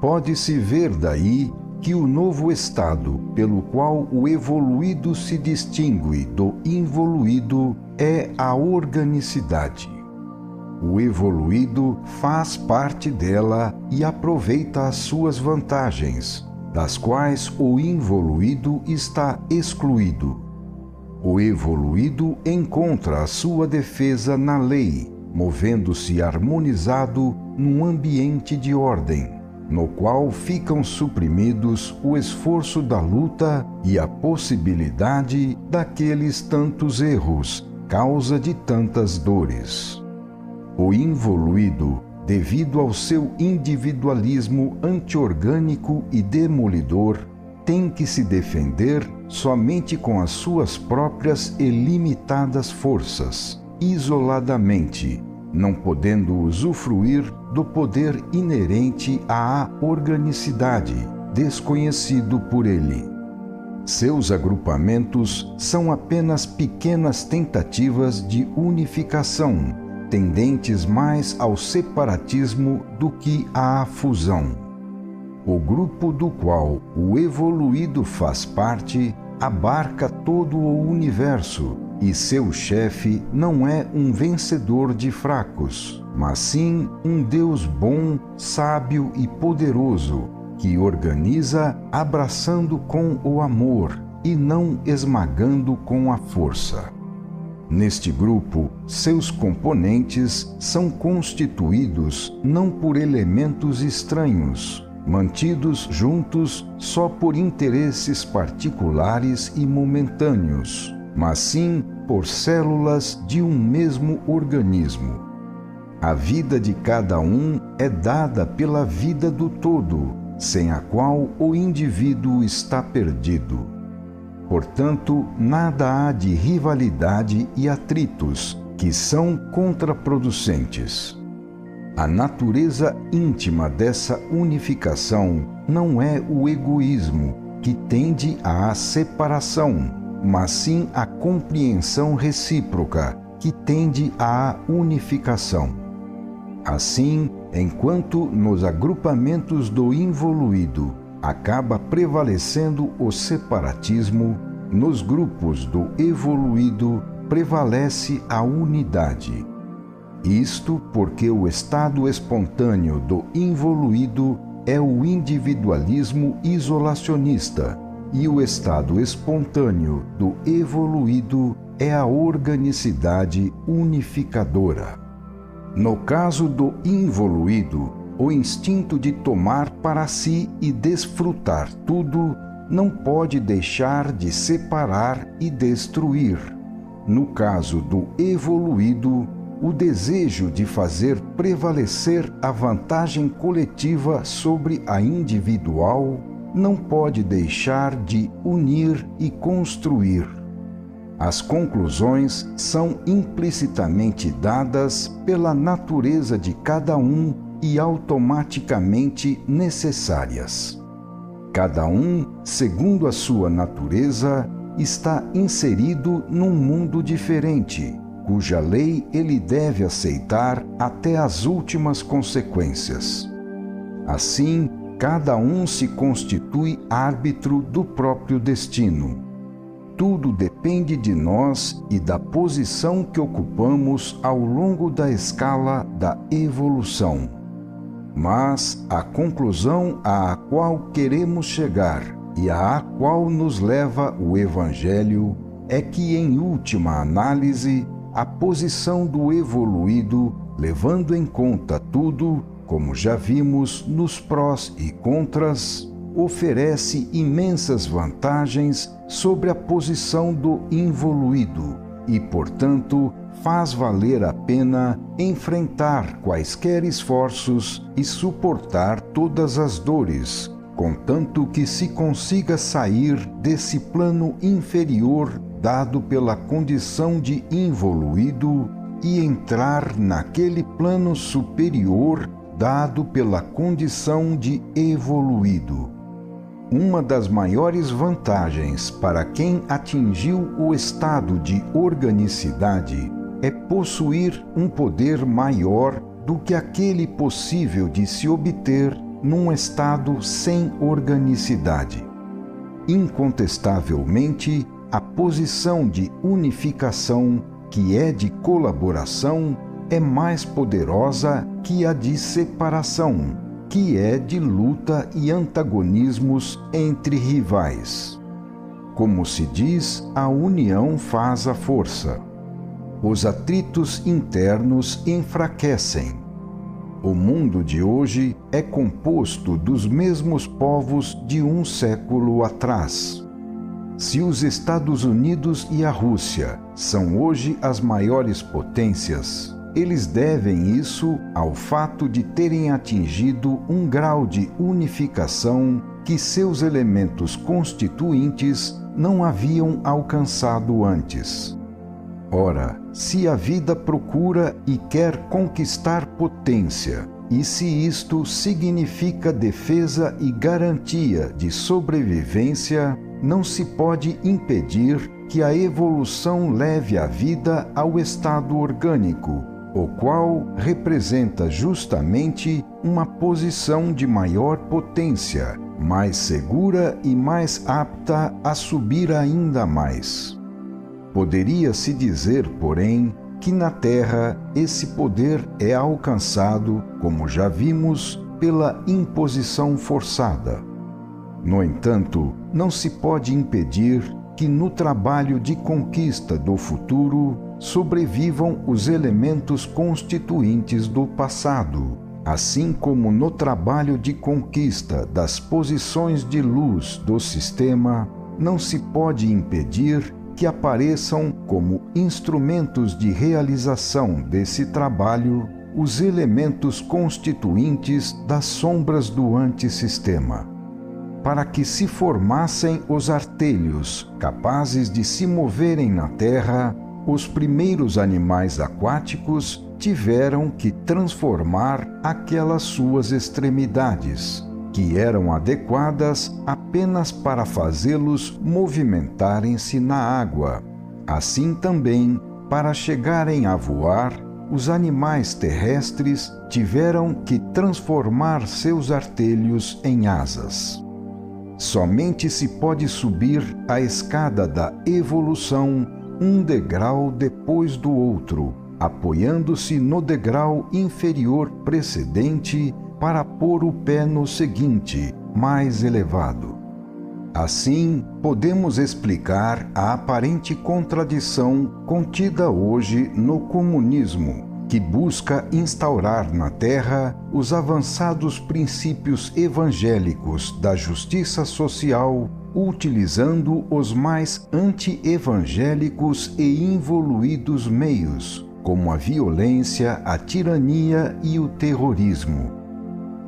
Pode-se ver daí que o novo estado pelo qual o evoluído se distingue do involuído é a organicidade. O evoluído faz parte dela e aproveita as suas vantagens, das quais o involuído está excluído. O evoluído encontra a sua defesa na lei, movendo-se harmonizado num ambiente de ordem, no qual ficam suprimidos o esforço da luta e a possibilidade daqueles tantos erros, causa de tantas dores. O involuído, devido ao seu individualismo antiorgânico e demolidor, tem que se defender somente com as suas próprias e limitadas forças, isoladamente, não podendo usufruir do poder inerente à organicidade, desconhecido por ele. Seus agrupamentos são apenas pequenas tentativas de unificação, tendentes mais ao separatismo do que à fusão. O grupo do qual o evoluído faz parte abarca todo o universo, e seu chefe não é um vencedor de fracos, mas sim um Deus bom, sábio e poderoso, que organiza abraçando com o amor e não esmagando com a força. Neste grupo, seus componentes são constituídos não por elementos estranhos, mantidos juntos só por interesses particulares e momentâneos, mas sim por células de um mesmo organismo. A vida de cada um é dada pela vida do todo, sem a qual o indivíduo está perdido. Portanto, nada há de rivalidade e atritos, que são contraproducentes. A natureza íntima dessa unificação não é o egoísmo, que tende à separação, mas sim a compreensão recíproca, que tende à unificação. Assim, enquanto nos agrupamentos do involuído acaba prevalecendo o separatismo, nos grupos do evoluído prevalece a unidade. Isto porque o estado espontâneo do involuído é o individualismo isolacionista, e o estado espontâneo do evoluído é a organicidade unificadora. No caso do involuído, o instinto de tomar para si e desfrutar tudo não pode deixar de separar e destruir. No caso do evoluído, o desejo de fazer prevalecer a vantagem coletiva sobre a individual não pode deixar de unir e construir. As conclusões são implicitamente dadas pela natureza de cada um e automaticamente necessárias. Cada um, segundo a sua natureza, está inserido num mundo diferente, cuja lei ele deve aceitar até as últimas consequências. Assim, cada um se constitui árbitro do próprio destino. Tudo depende de nós e da posição que ocupamos ao longo da escala da evolução. Mas a conclusão à qual queremos chegar e à qual nos leva o Evangelho é que, em última análise, a posição do evoluído, levando em conta tudo, como já vimos nos prós e contras, oferece imensas vantagens sobre a posição do involuído e, portanto, faz valer a pena enfrentar quaisquer esforços e suportar todas as dores, contanto que se consiga sair desse plano inferior dado pela condição de involuído e entrar naquele plano superior dado pela condição de evoluído. Uma das maiores vantagens para quem atingiu o estado de organicidade é possuir um poder maior do que aquele possível de se obter num estado sem organicidade. Incontestavelmente, a posição de unificação, que é de colaboração, é mais poderosa que a de separação, que é de luta e antagonismos entre rivais. Como se diz, a união faz a força. Os atritos internos enfraquecem. O mundo de hoje é composto dos mesmos povos de um século atrás. Se os Estados Unidos e a Rússia são hoje as maiores potências, eles devem isso ao fato de terem atingido um grau de unificação que seus elementos constituintes não haviam alcançado antes. Ora, se a vida procura e quer conquistar potência, e se isto significa defesa e garantia de sobrevivência, não se pode impedir que a evolução leve a vida ao estado orgânico, o qual representa justamente uma posição de maior potência, mais segura e mais apta a subir ainda mais. Poderia-se dizer, porém, que na Terra esse poder é alcançado, como já vimos, pela imposição forçada. No entanto, não se pode impedir que no trabalho de conquista do futuro sobrevivam os elementos constituintes do passado, assim como no trabalho de conquista das posições de luz do sistema, não se pode impedir que apareçam como instrumentos de realização desse trabalho os elementos constituintes das sombras do antissistema. Para que se formassem os artelhos capazes de se moverem na terra, os primeiros animais aquáticos tiveram que transformar aquelas suas extremidades, que eram adequadas apenas para fazê-los movimentarem-se na água. Assim também, para chegarem a voar, os animais terrestres tiveram que transformar seus artelhos em asas. Somente se pode subir a escada da evolução um degrau depois do outro, apoiando-se no degrau inferior precedente para pôr o pé no seguinte, mais elevado. Assim, podemos explicar a aparente contradição contida hoje no comunismo, que busca instaurar na Terra os avançados princípios evangélicos da justiça social, utilizando os mais anti-evangélicos e involuídos meios, como a violência, a tirania e o terrorismo.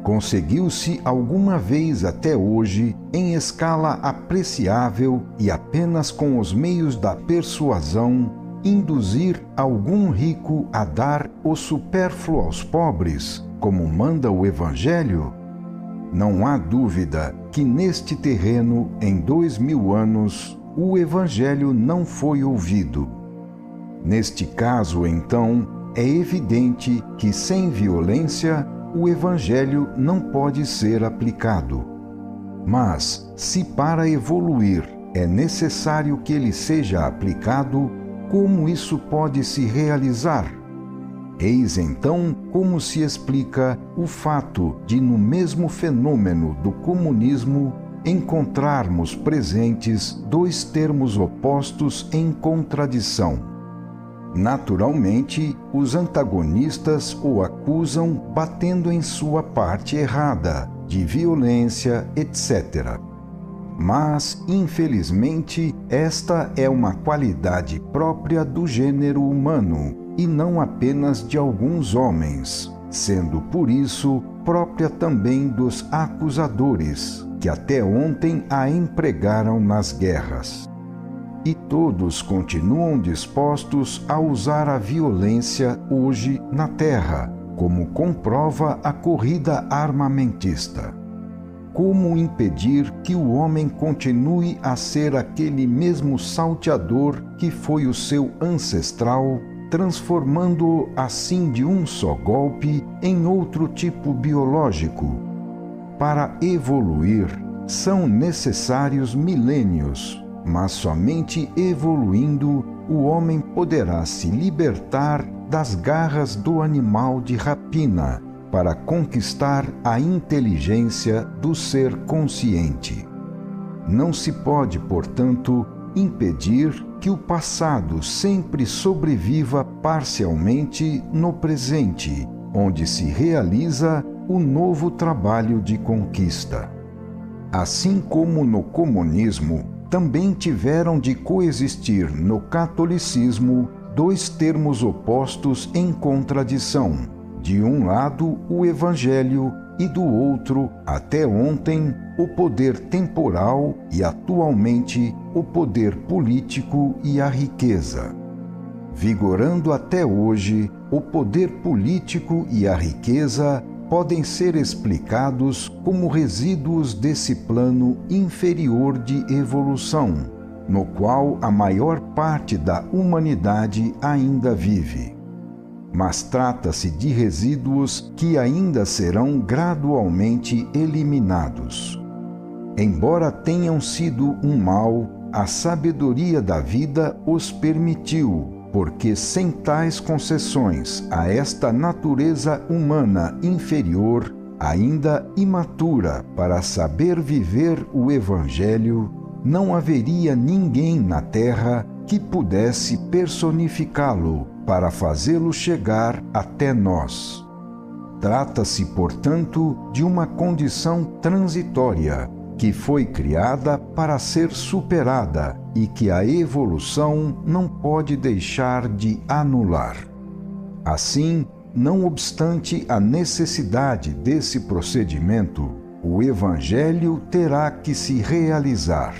Conseguiu-se alguma vez até hoje, em escala apreciável e apenas com os meios da persuasão, induzir algum rico a dar o supérfluo aos pobres, como manda o Evangelho? Não há dúvida que neste terreno, em 2000 anos, o Evangelho não foi ouvido. Neste caso, então, é evidente que sem violência o Evangelho não pode ser aplicado. Mas, se para evoluir é necessário que ele seja aplicado, como isso pode se realizar? Eis então como se explica o fato de, no mesmo fenômeno do comunismo, encontrarmos presentes dois termos opostos em contradição. Naturalmente, os antagonistas o acusam batendo em sua parte errada, de violência, etc. Mas, infelizmente, esta é uma qualidade própria do gênero humano, e não apenas de alguns homens, sendo por isso própria também dos acusadores, que até ontem a empregaram nas guerras. E todos continuam dispostos a usar a violência hoje na Terra, como comprova a corrida armamentista. Como impedir que o homem continue a ser aquele mesmo salteador que foi o seu ancestral, transformando-o assim de um só golpe em outro tipo biológico? Para evoluir, são necessários milênios, mas somente evoluindo o homem poderá se libertar das garras do animal de rapina para conquistar a inteligência do ser consciente. Não se pode, portanto, impedir que o passado sempre sobreviva parcialmente no presente, onde se realiza o novo trabalho de conquista. Assim como no comunismo, também tiveram de coexistir no catolicismo dois termos opostos em contradição. De um lado, o Evangelho, e do outro, até ontem, o poder temporal e atualmente o poder político e a riqueza. Vigorando até hoje, o poder político e a riqueza podem ser explicados como resíduos desse plano inferior de evolução, no qual a maior parte da humanidade ainda vive. Mas trata-se de resíduos que ainda serão gradualmente eliminados. Embora tenham sido um mal, a sabedoria da vida os permitiu, porque sem tais concessões a esta natureza humana inferior, ainda imatura para saber viver o Evangelho, não haveria ninguém na Terra que pudesse personificá-lo para fazê-lo chegar até nós. Trata-se, portanto, de uma condição transitória, que foi criada para ser superada e que a evolução não pode deixar de anular. Assim, não obstante a necessidade desse procedimento, o Evangelho terá que se realizar.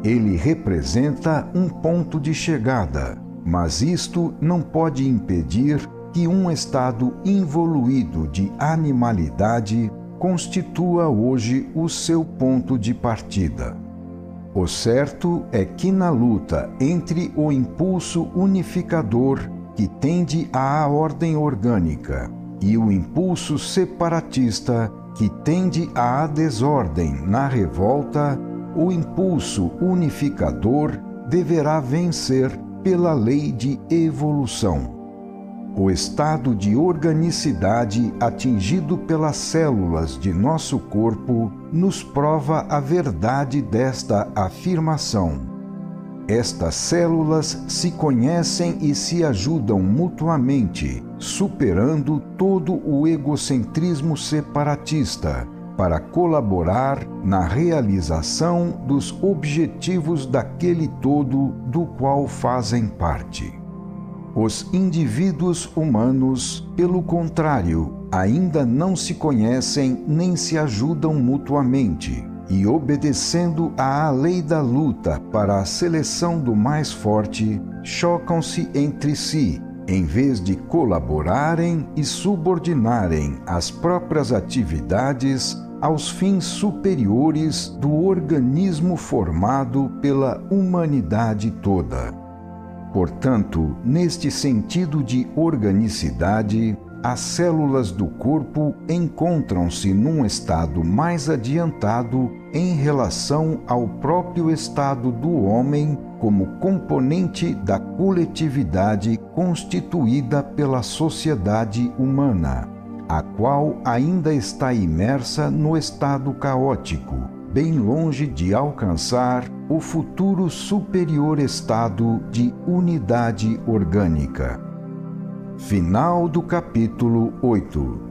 Ele representa um ponto de chegada, mas isto não pode impedir que um estado involuído de animalidade constitua hoje o seu ponto de partida. O certo é que na luta entre o impulso unificador que tende à ordem orgânica e o impulso separatista que tende à desordem na revolta, o impulso unificador deverá vencer pela lei de evolução. O estado de organicidade atingido pelas células de nosso corpo nos prova a verdade desta afirmação. Estas células se conhecem e se ajudam mutuamente, superando todo o egocentrismo separatista, para colaborar na realização dos objetivos daquele todo do qual fazem parte. Os indivíduos humanos, pelo contrário, ainda não se conhecem nem se ajudam mutuamente, e obedecendo à lei da luta para a seleção do mais forte, chocam-se entre si, em vez de colaborarem e subordinarem as próprias atividades aos fins superiores do organismo formado pela humanidade toda. Portanto, neste sentido de organicidade, as células do corpo encontram-se num estado mais adiantado em relação ao próprio estado do homem como componente da coletividade constituída pela sociedade humana, a qual ainda está imersa no estado caótico, bem longe de alcançar o futuro superior estado de unidade orgânica. Final do capítulo 8.